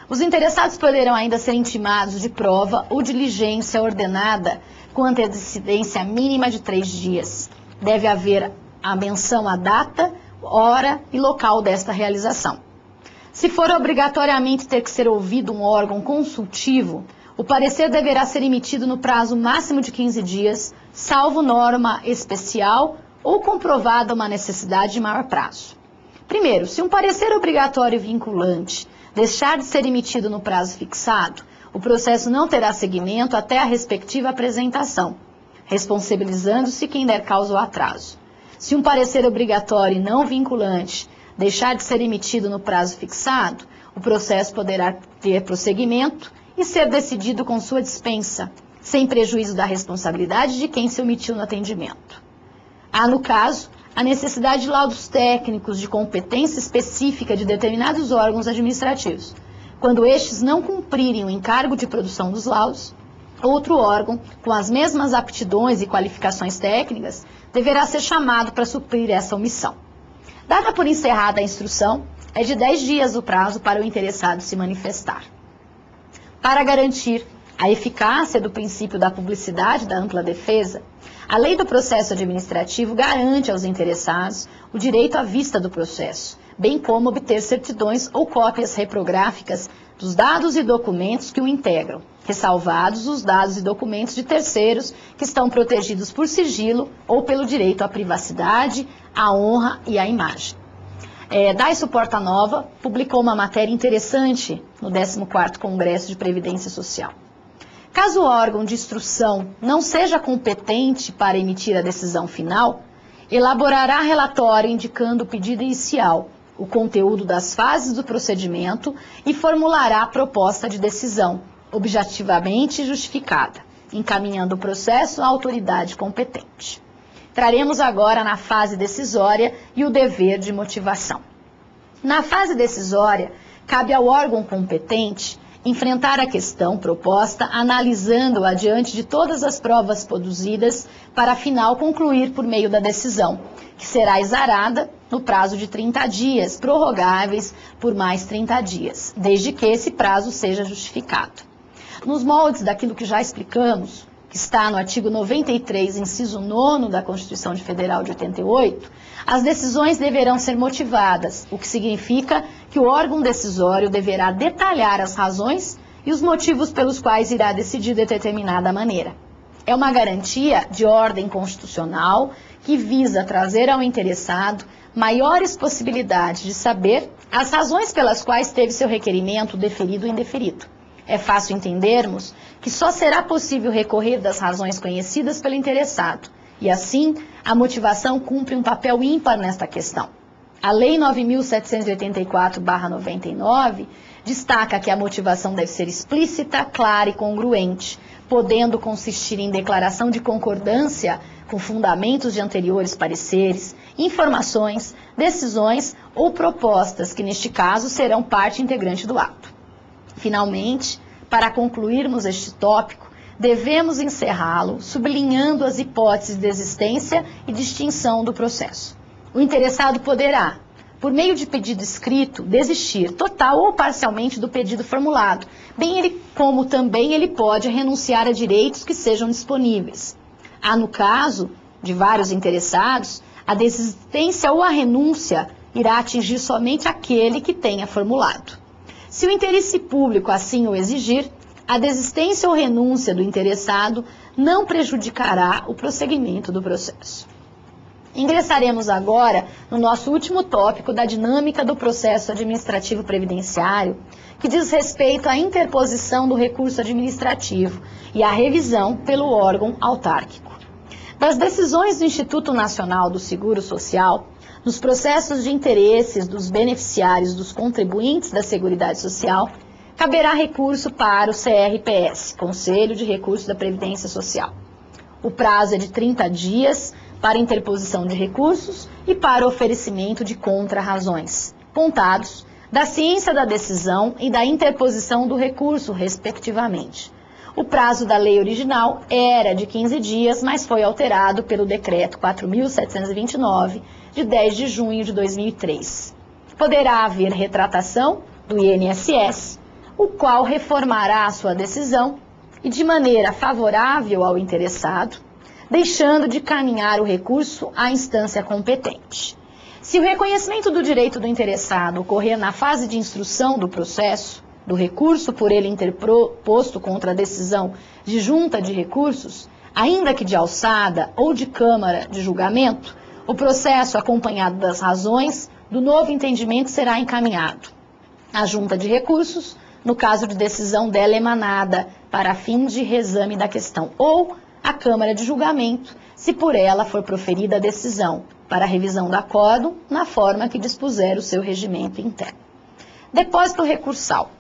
Os interessados poderão ainda ser intimados de prova ou diligência ordenada com antecedência mínima de 3 dias. Deve haver a menção à data, hora e local desta realização. Se for obrigatoriamente ter que ser ouvido um órgão consultivo, o parecer deverá ser emitido no prazo máximo de 15 dias, salvo norma especial ou comprovada uma necessidade de maior prazo. Primeiro, se um parecer obrigatório e vinculante deixar de ser emitido no prazo fixado, o processo não terá seguimento até a respectiva apresentação, responsabilizando-se quem der causa ao atraso. Se um parecer obrigatório e não vinculante deixar de ser emitido no prazo fixado, o processo poderá ter prosseguimento e ser decidido com sua dispensa, sem prejuízo da responsabilidade de quem se omitiu no atendimento. Há, no caso, a necessidade de laudos técnicos de competência específica de determinados órgãos administrativos. Quando estes não cumprirem o encargo de produção dos laudos, outro órgão, com as mesmas aptidões e qualificações técnicas, deverá ser chamado para suprir essa omissão. Dada por encerrada a instrução, é de 10 dias o prazo para o interessado se manifestar. Para garantir a eficácia do princípio da publicidade da ampla defesa, a Lei do Processo Administrativo garante aos interessados o direito à vista do processo, bem como obter certidões ou cópias reprográficas dos dados e documentos que o integram, ressalvados os dados e documentos de terceiros que estão protegidos por sigilo ou pelo direito à privacidade, à honra e à imagem. Daiso Portanova publicou uma matéria interessante no 14º Congresso de Previdência Social. Caso o órgão de instrução não seja competente para emitir a decisão final, elaborará relatório indicando o pedido inicial, o conteúdo das fases do procedimento e formulará a proposta de decisão, objetivamente justificada, encaminhando o processo à autoridade competente. Traremos agora na fase decisória e o dever de motivação. Na fase decisória, cabe ao órgão competente enfrentar a questão proposta, analisando-a diante de todas as provas produzidas, para afinal concluir por meio da decisão, que será exarada no prazo de 30 dias, prorrogáveis por mais 30 dias, desde que esse prazo seja justificado. Nos moldes daquilo que já explicamos, que está no artigo 93, inciso 9 da Constituição Federal de 88, as decisões deverão ser motivadas, o que significa que o órgão decisório deverá detalhar as razões e os motivos pelos quais irá decidir de determinada maneira. É uma garantia de ordem constitucional que visa trazer ao interessado maiores possibilidades de saber as razões pelas quais teve seu requerimento deferido ou indeferido. É fácil entendermos que só será possível recorrer das razões conhecidas pelo interessado, e assim a motivação cumpre um papel ímpar nesta questão. A Lei 9.784/99 destaca que a motivação deve ser explícita, clara e congruente, podendo consistir em declaração de concordância com fundamentos de anteriores pareceres, informações, decisões ou propostas que, neste caso, serão parte integrante do ato. Finalmente, para concluirmos este tópico, devemos encerrá-lo sublinhando as hipóteses de existência e de extinção do processo. O interessado poderá, por meio de pedido escrito, desistir total ou parcialmente do pedido formulado, como também ele pode renunciar a direitos que sejam disponíveis. Há, no caso de vários interessados, a desistência ou a renúncia irá atingir somente aquele que tenha formulado. Se o interesse público assim o exigir, a desistência ou renúncia do interessado não prejudicará o prosseguimento do processo. Ingressaremos agora no nosso último tópico da dinâmica do processo administrativo previdenciário, que diz respeito à interposição do recurso administrativo e à revisão pelo órgão autárquico. Das decisões do Instituto Nacional do Seguro Social, nos processos de interesses dos beneficiários dos contribuintes da Seguridade Social, caberá recurso para o CRPS, Conselho de Recursos da Previdência Social. O prazo é de 30 dias para interposição de recursos e para oferecimento de contrarrazões, contados da ciência da decisão e da interposição do recurso, respectivamente. O prazo da lei original era de 15 dias, mas foi alterado pelo Decreto 4.729, de 10 de junho de 2003. Poderá haver retratação do INSS, o qual reformará a sua decisão e de maneira favorável ao interessado, deixando de caminhar o recurso à instância competente. Se o reconhecimento do direito do interessado ocorrer na fase de instrução do processo, do recurso por ele interposto contra a decisão de junta de recursos, ainda que de alçada ou de câmara de julgamento, o processo, acompanhado das razões do novo entendimento, será encaminhado à junta de recursos, no caso de decisão dela emanada para fins de reexame da questão, ou à Câmara de Julgamento, se por ela for proferida a decisão, para a revisão do acórdão, na forma que dispuser o seu regimento interno. Depósito recursal.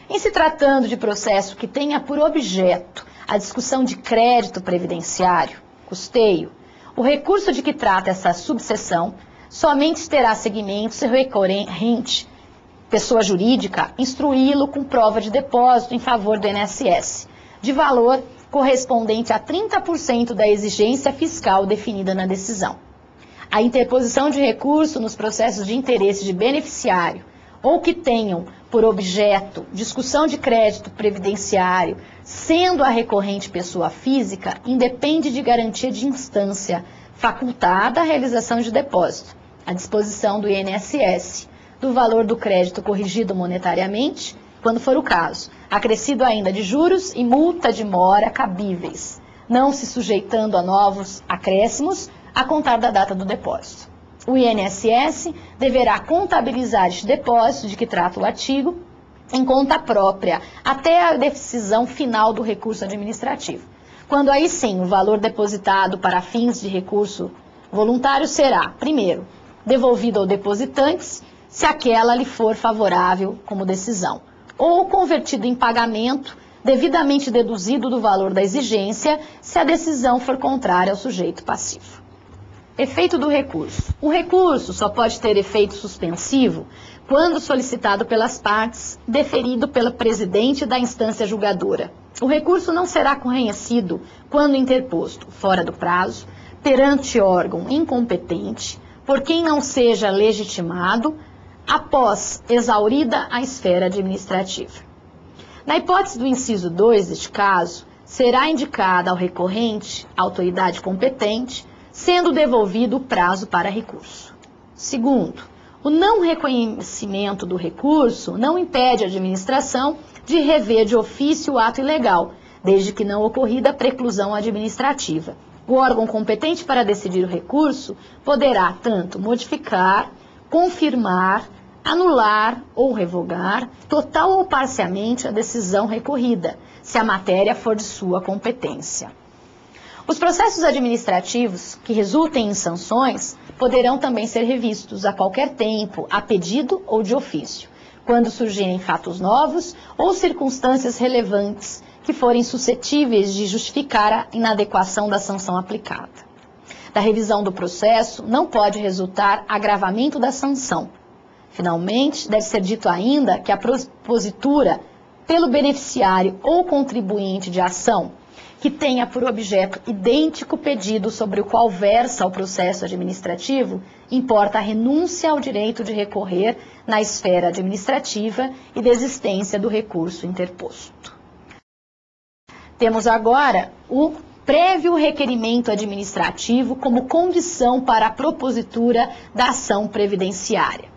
Em se tratando de processo que tenha por objeto a discussão de crédito previdenciário, custeio, o recurso de que trata essa subseção somente terá seguimento se o recorrente, pessoa jurídica, instruí-lo com prova de depósito em favor do INSS, de valor correspondente a 30% da exigência fiscal definida na decisão. A interposição de recurso nos processos de interesse de beneficiário ou que tenham por objeto discussão de crédito previdenciário, sendo a recorrente pessoa física, independe de garantia de instância facultada a realização de depósito, à disposição do INSS, do valor do crédito corrigido monetariamente, quando for o caso, acrescido ainda de juros e multa de mora cabíveis, não se sujeitando a novos acréscimos a contar da data do depósito. O INSS deverá contabilizar este depósito de que trata o artigo em conta própria até a decisão final do recurso administrativo, quando aí sim o valor depositado para fins de recurso voluntário será, primeiro, devolvido ao depositante, se aquela lhe for favorável como decisão, ou convertido em pagamento devidamente deduzido do valor da exigência, se a decisão for contrária ao sujeito passivo. Efeito do recurso. O recurso só pode ter efeito suspensivo quando solicitado pelas partes, deferido pelo presidente da instância julgadora. O recurso não será conhecido quando interposto fora do prazo, perante órgão incompetente, por quem não seja legitimado, após exaurida a esfera administrativa. Na hipótese do inciso 2 deste caso, será indicada ao recorrente a autoridade competente, sendo devolvido o prazo para recurso. Segundo, o não reconhecimento do recurso não impede a administração de rever de ofício o ato ilegal, desde que não ocorrida a preclusão administrativa. O órgão competente para decidir o recurso poderá tanto modificar, confirmar, anular ou revogar, total ou parcialmente, a decisão recorrida, se a matéria for de sua competência. Os processos administrativos que resultem em sanções poderão também ser revistos a qualquer tempo, a pedido ou de ofício, quando surgirem fatos novos ou circunstâncias relevantes que forem suscetíveis de justificar a inadequação da sanção aplicada. Da revisão do processo não pode resultar agravamento da sanção. Finalmente, deve ser dito ainda que a propositura pelo beneficiário ou contribuinte de ação que tenha por objeto idêntico pedido sobre o qual versa o processo administrativo, importa a renúncia ao direito de recorrer na esfera administrativa e desistência do recurso interposto. Temos agora o prévio requerimento administrativo como condição para a propositura da ação previdenciária.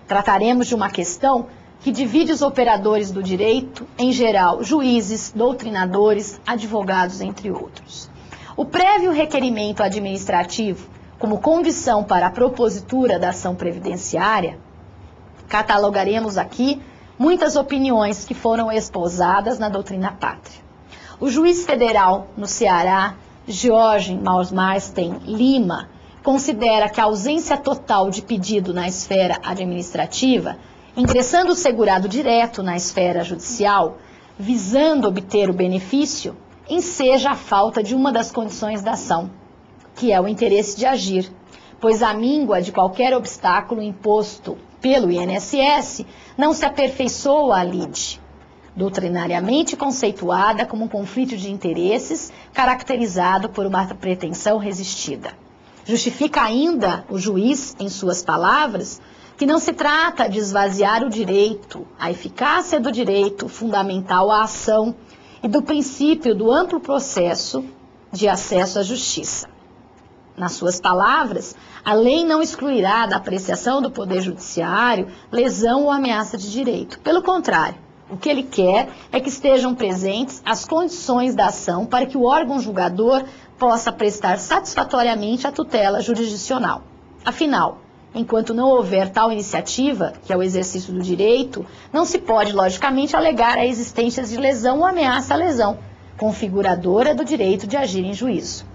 Trataremos de uma questão que divide os operadores do direito, em geral, juízes, doutrinadores, advogados, entre outros. O prévio requerimento administrativo, como condição para a propositura da ação previdenciária, catalogaremos aqui muitas opiniões que foram esposadas na doutrina pátria. O juiz federal no Ceará, George Marsden Lima, considera que a ausência total de pedido na esfera administrativa, ingressando o segurado direto na esfera judicial, visando obter o benefício, enseja a falta de uma das condições da ação, que é o interesse de agir, pois a míngua de qualquer obstáculo imposto pelo INSS não se aperfeiçoa a lide, doutrinariamente conceituada como um conflito de interesses caracterizado por uma pretensão resistida. Justifica ainda o juiz, em suas palavras, que não se trata de esvaziar o direito, a eficácia do direito fundamental à ação e do princípio do amplo processo de acesso à justiça. Nas suas palavras, a lei não excluirá da apreciação do Poder Judiciário lesão ou ameaça de direito. Pelo contrário, o que ele quer é que estejam presentes as condições da ação para que o órgão julgador possa prestar satisfatoriamente a tutela jurisdicional. Afinal, enquanto não houver tal iniciativa, que é o exercício do direito, não se pode, logicamente, alegar a existência de lesão ou ameaça à lesão, configuradora do direito de agir em juízo.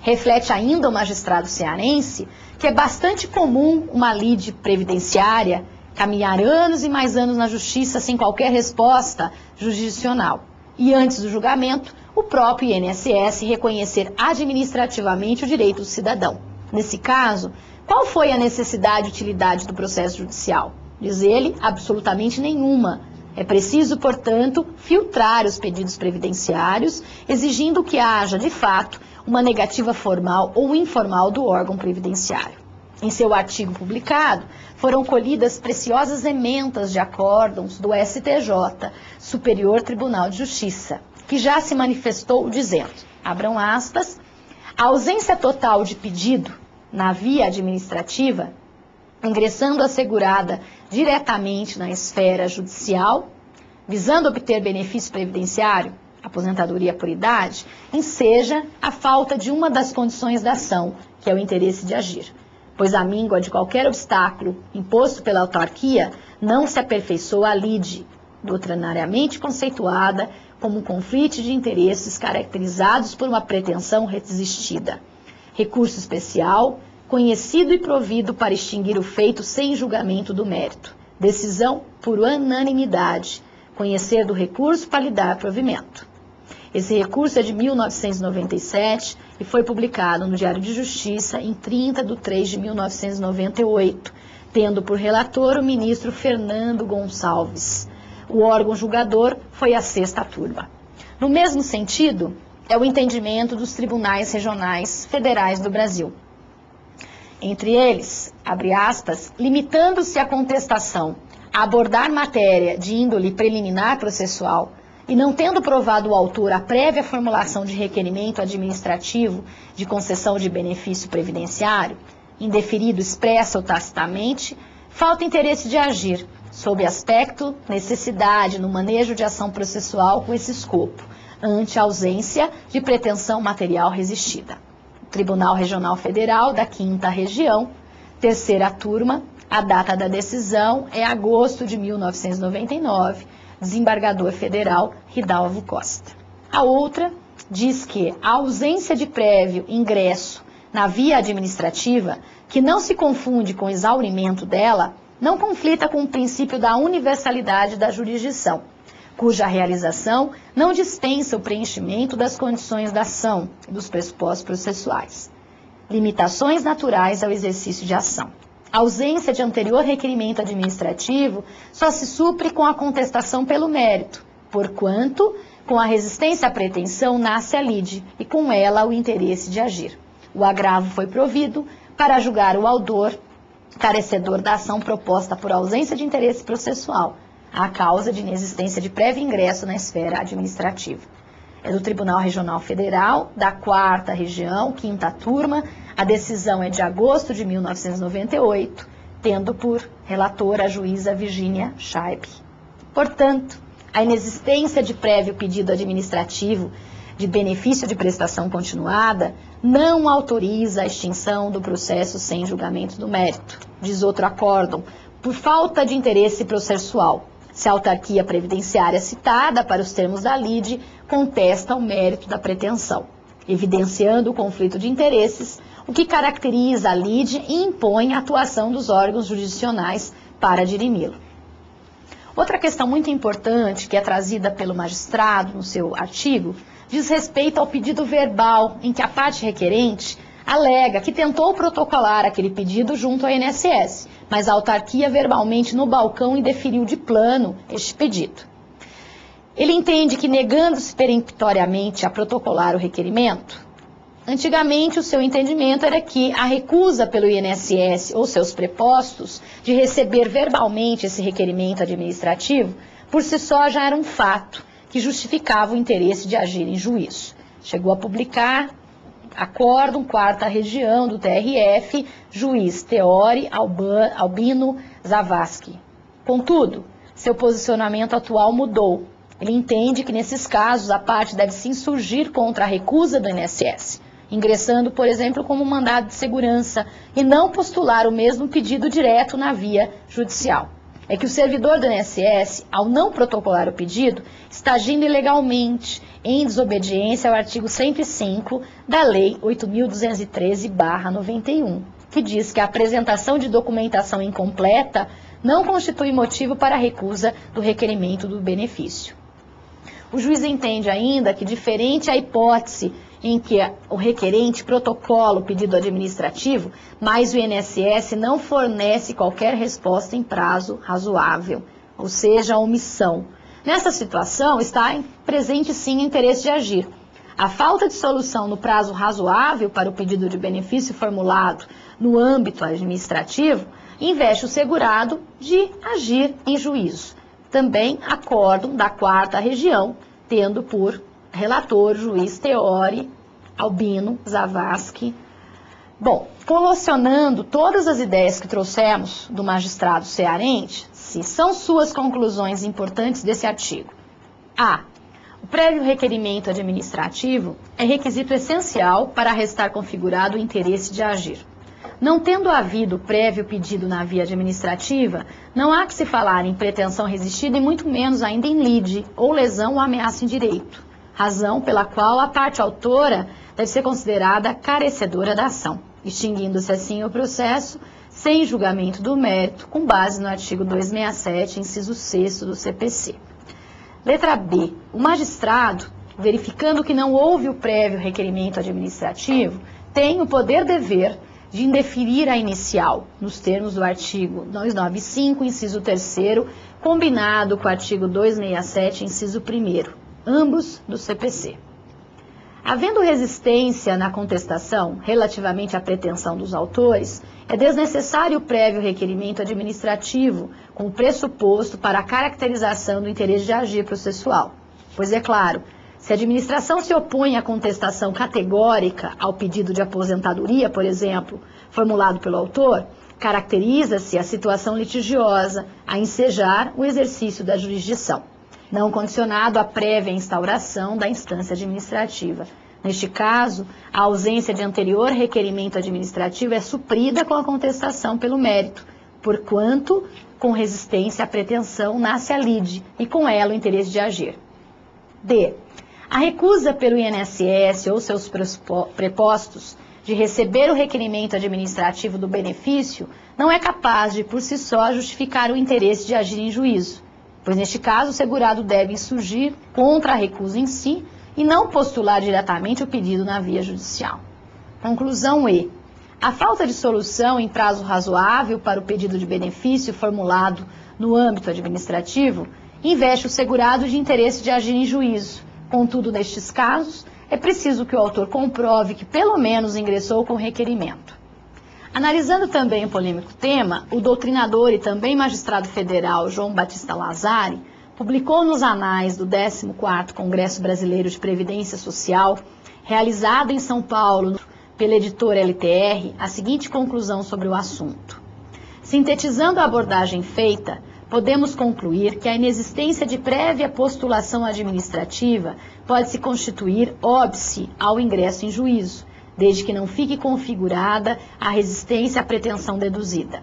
Reflete ainda o magistrado cearense que é bastante comum uma lide previdenciária caminhar anos e mais anos na justiça sem qualquer resposta jurisdicional. E antes do julgamento, o próprio INSS reconhecer administrativamente o direito do cidadão. Nesse caso, qual foi a necessidade e utilidade do processo judicial? Diz ele, absolutamente nenhuma. É preciso, portanto, filtrar os pedidos previdenciários, exigindo que haja, de fato, uma negativa formal ou informal do órgão previdenciário. Em seu artigo publicado, foram colhidas preciosas ementas de acórdãos do STJ, Superior Tribunal de Justiça, que já se manifestou dizendo, abram aspas, a ausência total de pedido na via administrativa, ingressando a segurada diretamente na esfera judicial, visando obter benefício previdenciário, aposentadoria por idade, enseja a falta de uma das condições da ação, que é o interesse de agir, pois a míngua de qualquer obstáculo imposto pela autarquia não se aperfeiçoa a lide, doutrinariamente conceituada como um conflito de interesses caracterizados por uma pretensão resistida. Recurso especial, conhecido e provido para extinguir o feito sem julgamento do mérito. Decisão por unanimidade. Conhecer do recurso para lhe dar provimento. Esse recurso é de 1997 e foi publicado no Diário de Justiça em 30 de 3 de 1998, tendo por relator o ministro Fernando Gonçalves. O órgão julgador foi a 6ª Turma. No mesmo sentido, é o entendimento dos tribunais regionais federais do Brasil. Entre eles, abre aspas, limitando-se a contestação a abordar matéria de índole preliminar processual e não tendo provado o autor a prévia formulação de requerimento administrativo de concessão de benefício previdenciário, indeferido expressa ou tacitamente, falta interesse de agir, sob aspecto necessidade no manejo de ação processual com esse escopo, ante a ausência de pretensão material resistida. Tribunal Regional Federal da 5ª Região, 3ª Turma, a data da decisão é agosto de 1999, desembargador federal Ridalvo Costa. A outra diz que a ausência de prévio ingresso na via administrativa, que não se confunde com o exaurimento dela, não conflita com o princípio da universalidade da jurisdição, cuja realização não dispensa o preenchimento das condições da ação e dos pressupostos processuais. Limitações naturais ao exercício de ação. A ausência de anterior requerimento administrativo só se supre com a contestação pelo mérito, porquanto, com a resistência à pretensão, nasce a lide e com ela o interesse de agir. O agravo foi provido para julgar o autor carecedor da ação proposta por ausência de interesse processual, a causa de inexistência de prévio ingresso na esfera administrativa. É do Tribunal Regional Federal, da 4ª Região, 5ª Turma. A decisão é de agosto de 1998, tendo por relatora a juíza Virgínia Scheib. Portanto, a inexistência de prévio pedido administrativo de benefício de prestação continuada não autoriza a extinção do processo sem julgamento do mérito, diz outro acórdão, por falta de interesse processual, se a autarquia previdenciária citada para os termos da lide contesta o mérito da pretensão, evidenciando o conflito de interesses, o que caracteriza a lide e impõe a atuação dos órgãos jurisdicionais para dirimi-lo. Outra questão muito importante que é trazida pelo magistrado no seu artigo diz respeito ao pedido verbal em que a parte requerente alega que tentou protocolar aquele pedido junto ao INSS, mas a autarquia verbalmente no balcão indeferiu de plano este pedido. Ele entende que, negando-se peremptoriamente a protocolar o requerimento, antigamente o seu entendimento era que a recusa pelo INSS ou seus prepostos de receber verbalmente esse requerimento administrativo, por si só já era um fato que justificava o interesse de agir em juízo. Chegou a publicar acórdão 4ª Região do TRF, juiz Teori Albino Zavascki. Contudo, seu posicionamento atual mudou. Ele entende que nesses casos a parte deve se insurgir contra a recusa do INSS, ingressando, por exemplo, como mandado de segurança e não postular o mesmo pedido direto na via judicial. É que o servidor do INSS, ao não protocolar o pedido, está agindo ilegalmente, em desobediência ao artigo 105 da Lei 8.213/91, que diz que a apresentação de documentação incompleta não constitui motivo para a recusa do requerimento do benefício. O juiz entende ainda que, diferente a hipótese em que o requerente protocola o pedido administrativo, mas o INSS não fornece qualquer resposta em prazo razoável, ou seja, a omissão. Nessa situação, está presente sim o interesse de agir. A falta de solução no prazo razoável para o pedido de benefício formulado no âmbito administrativo investe o segurado de agir em juízo. Também acórdão da 4ª Região, tendo por relator juiz Teori Albino Zavascki. Bom, colacionando todas as ideias que trouxemos do magistrado cearense, são suas conclusões importantes desse artigo. A. O prévio requerimento administrativo é requisito essencial para restar configurado o interesse de agir. Não tendo havido prévio pedido na via administrativa, não há que se falar em pretensão resistida e muito menos ainda em lide ou lesão ou ameaça em direito, razão pela qual a parte autora deve ser considerada carecedora da ação, extinguindo-se assim o processo sem julgamento do mérito, com base no artigo 267, inciso 6º do CPC. Letra B. O magistrado verificando que não houve o prévio requerimento administrativo, tem o poder-dever de indeferir a inicial, nos termos do artigo 295, inciso 3º, combinado com o artigo 267, inciso 1º, ambos do CPC. Havendo resistência na contestação relativamente à pretensão dos autores, é desnecessário o prévio requerimento administrativo com o pressuposto para a caracterização do interesse de agir processual. Pois é claro, se a administração se opõe à contestação categórica ao pedido de aposentadoria, por exemplo, formulado pelo autor, caracteriza-se a situação litigiosa a ensejar o exercício da jurisdição, não condicionado à prévia instauração da instância administrativa. Neste caso, a ausência de anterior requerimento administrativo é suprida com a contestação pelo mérito, porquanto, com resistência à pretensão, nasce a lide e com ela o interesse de agir. D. A recusa pelo INSS ou seus prepostos de receber o requerimento administrativo do benefício não é capaz de, por si só, justificar o interesse de agir em juízo, pois neste caso o segurado deve insurgir contra a recusa em si e não postular diretamente o pedido na via judicial. Conclusão E. A falta de solução em prazo razoável para o pedido de benefício formulado no âmbito administrativo investe o segurado de interesse de agir em juízo. Contudo, nestes casos, é preciso que o autor comprove que pelo menos ingressou com requerimento. Analisando também o polêmico tema, o doutrinador e também magistrado federal João Batista Lazari publicou nos anais do 14º Congresso Brasileiro de Previdência Social, realizado em São Paulo pela editora LTR, a seguinte conclusão sobre o assunto. Sintetizando a abordagem feita, podemos concluir que a inexistência de prévia postulação administrativa pode se constituir óbice ao ingresso em juízo, desde que não fique configurada a resistência à pretensão deduzida.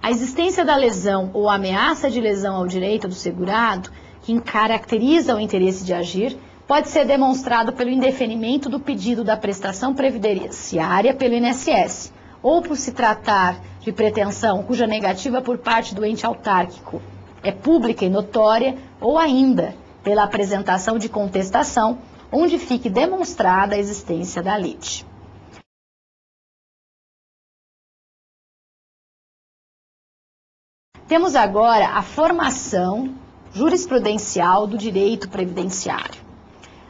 A existência da lesão ou ameaça de lesão ao direito do segurado, que caracteriza o interesse de agir, pode ser demonstrado pelo indeferimento do pedido da prestação previdenciária pelo INSS, ou por se tratar de pretensão cuja negativa por parte do ente autárquico é pública e notória, ou ainda pela apresentação de contestação, onde fique demonstrada a existência da lide. Temos agora a formação jurisprudencial do direito previdenciário.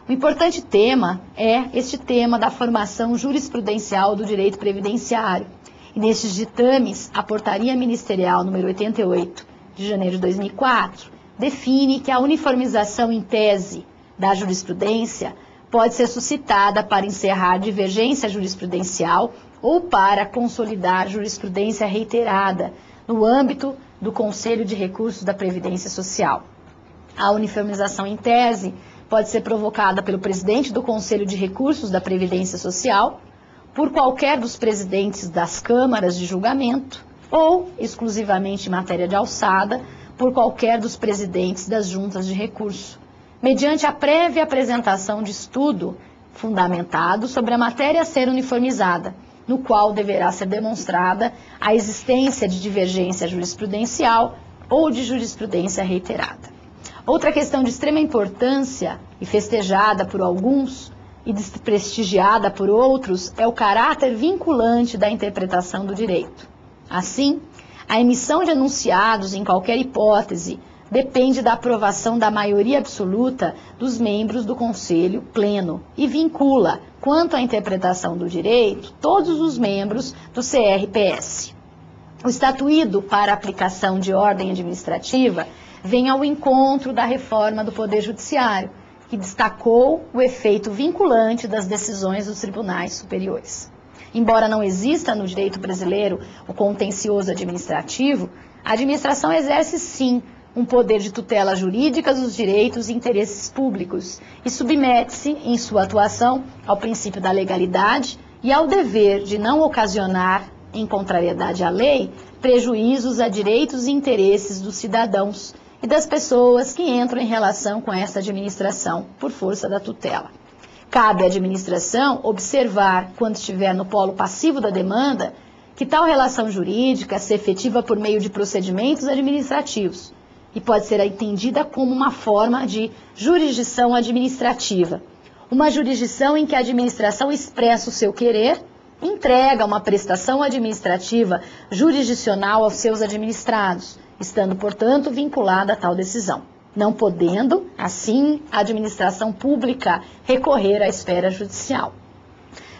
O importante tema é este tema da formação jurisprudencial do direito previdenciário. E nestes ditames, a Portaria Ministerial número 88, de janeiro de 2004, define que a uniformização em tese da jurisprudência pode ser suscitada para encerrar divergência jurisprudencial ou para consolidar jurisprudência reiterada no âmbito do Conselho de Recursos da Previdência Social. A uniformização em tese pode ser provocada pelo presidente do Conselho de Recursos da Previdência Social, por qualquer dos presidentes das câmaras de julgamento ou, exclusivamente em matéria de alçada, por qualquer dos presidentes das juntas de recurso, mediante a prévia apresentação de estudo fundamentado sobre a matéria a ser uniformizada, no qual deverá ser demonstrada a existência de divergência jurisprudencial ou de jurisprudência reiterada. Outra questão de extrema importância e festejada por alguns e desprestigiada por outros é o caráter vinculante da interpretação do direito. Assim, a emissão de enunciados em qualquer hipótese depende da aprovação da maioria absoluta dos membros do Conselho Pleno e vincula, quanto à interpretação do direito, todos os membros do CRPS. O estatuído para aplicação de ordem administrativa vem ao encontro da reforma do Poder Judiciário, que destacou o efeito vinculante das decisões dos tribunais superiores. Embora não exista no direito brasileiro o contencioso administrativo, a administração exerce sim um poder de tutela jurídica dos direitos e interesses públicos e submete-se, em sua atuação, ao princípio da legalidade e ao dever de não ocasionar, em contrariedade à lei, prejuízos a direitos e interesses dos cidadãos e das pessoas que entram em relação com esta administração por força da tutela. Cabe à administração observar, quando estiver no polo passivo da demanda, que tal relação jurídica se efetiva por meio de procedimentos administrativos e pode ser entendida como uma forma de jurisdição administrativa, uma jurisdição em que a administração expressa o seu querer, entrega uma prestação administrativa jurisdicional aos seus administrados, estando, portanto, vinculada a tal decisão, não podendo, assim, a administração pública recorrer à esfera judicial.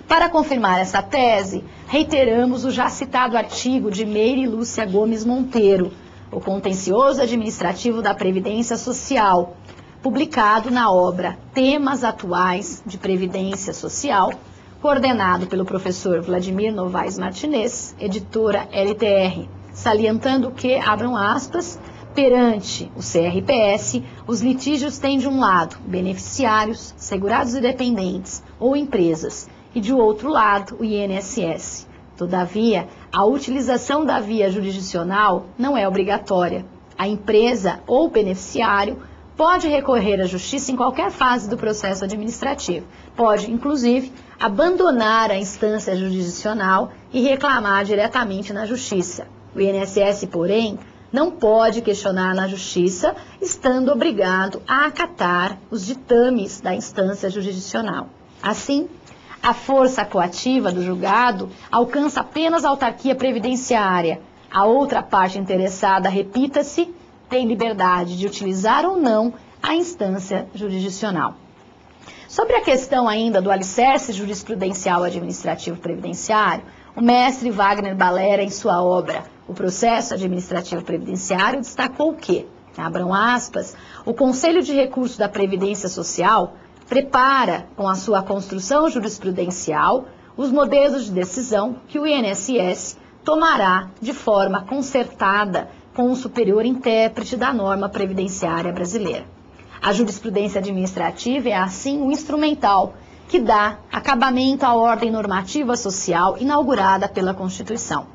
Para confirmar essa tese, reiteramos o já citado artigo de Meire Lúcia Gomes Monteiro, O Contencioso Administrativo da Previdência Social, publicado na obra Temas Atuais de Previdência Social, coordenado pelo professor Vladimir Novaes Martinez, editora LTR, salientando que, abram aspas, perante o CRPS, os litígios têm de um lado beneficiários, segurados e dependentes ou empresas, e de outro lado o INSS. Todavia, a utilização da via jurisdicional não é obrigatória. A empresa ou beneficiário pode recorrer à justiça em qualquer fase do processo administrativo. Pode, inclusive, abandonar a instância jurisdicional e reclamar diretamente na justiça. O INSS, porém, não pode questionar na justiça, estando obrigado a acatar os ditames da instância jurisdicional. Assim, a força coativa do julgado alcança apenas a autarquia previdenciária. A outra parte interessada, repita-se, tem liberdade de utilizar ou não a instância jurisdicional. Sobre a questão ainda do alicerce jurisprudencial administrativo previdenciário, o mestre Wagner Balera, em sua obra O Processo Administrativo Previdenciário, destacou que, abram aspas, o Conselho de Recursos da Previdência Social prepara, com a sua construção jurisprudencial, os modelos de decisão que o INSS tomará de forma concertada com o superior intérprete da norma previdenciária brasileira. A jurisprudência administrativa é, assim, o instrumental que dá acabamento à ordem normativa social inaugurada pela Constituição.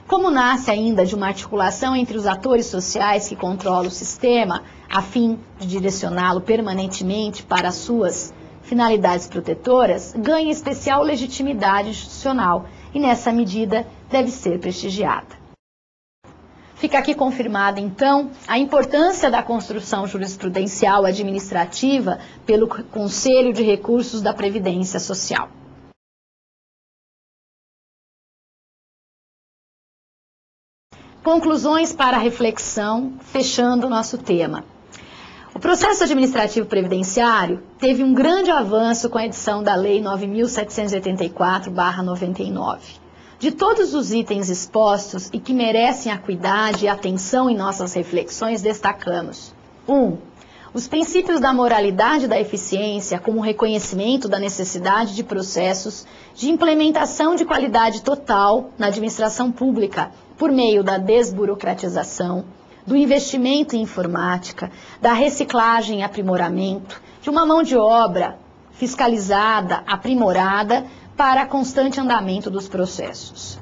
Como nasce ainda de uma articulação entre os atores sociais que controlam o sistema, a fim de direcioná-lo permanentemente para as suas finalidades protetoras, ganha especial legitimidade institucional e, nessa medida, deve ser prestigiada. Fica aqui confirmada, então, a importância da construção jurisprudencial administrativa pelo Conselho de Recursos da Previdência Social. Conclusões para a reflexão, fechando o nosso tema. O processo administrativo previdenciário teve um grande avanço com a edição da Lei 9.784/99. De todos os itens expostos e que merecem acuidade e atenção em nossas reflexões, destacamos: 1. Os princípios da moralidade e da eficiência, como o reconhecimento da necessidade de processos de implementação de qualidade total na administração pública, por meio da desburocratização, do investimento em informática, da reciclagem e aprimoramento, de uma mão de obra fiscalizada, aprimorada, para constante andamento dos processos.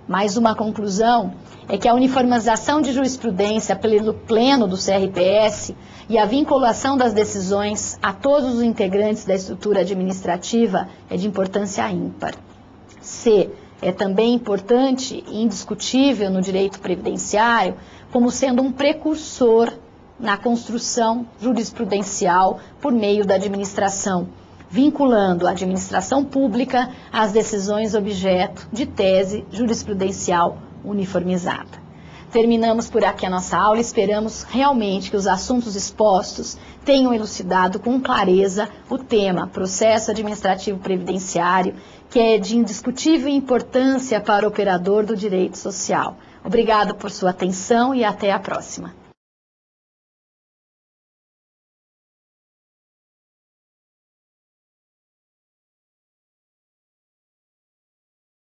Mais uma conclusão é que a uniformização de jurisprudência pelo pleno do CRPS e a vinculação das decisões a todos os integrantes da estrutura administrativa é de importância ímpar. C. É também importante e indiscutível no direito previdenciário como sendo um precursor na construção jurisprudencial por meio da administração, vinculando a administração pública às decisões objeto de tese jurisprudencial uniformizada. Terminamos por aqui a nossa aula e esperamos realmente que os assuntos expostos tenham elucidado com clareza o tema processo administrativo previdenciário, que é de indiscutível importância para o operador do direito social. Obrigado por sua atenção e até a próxima.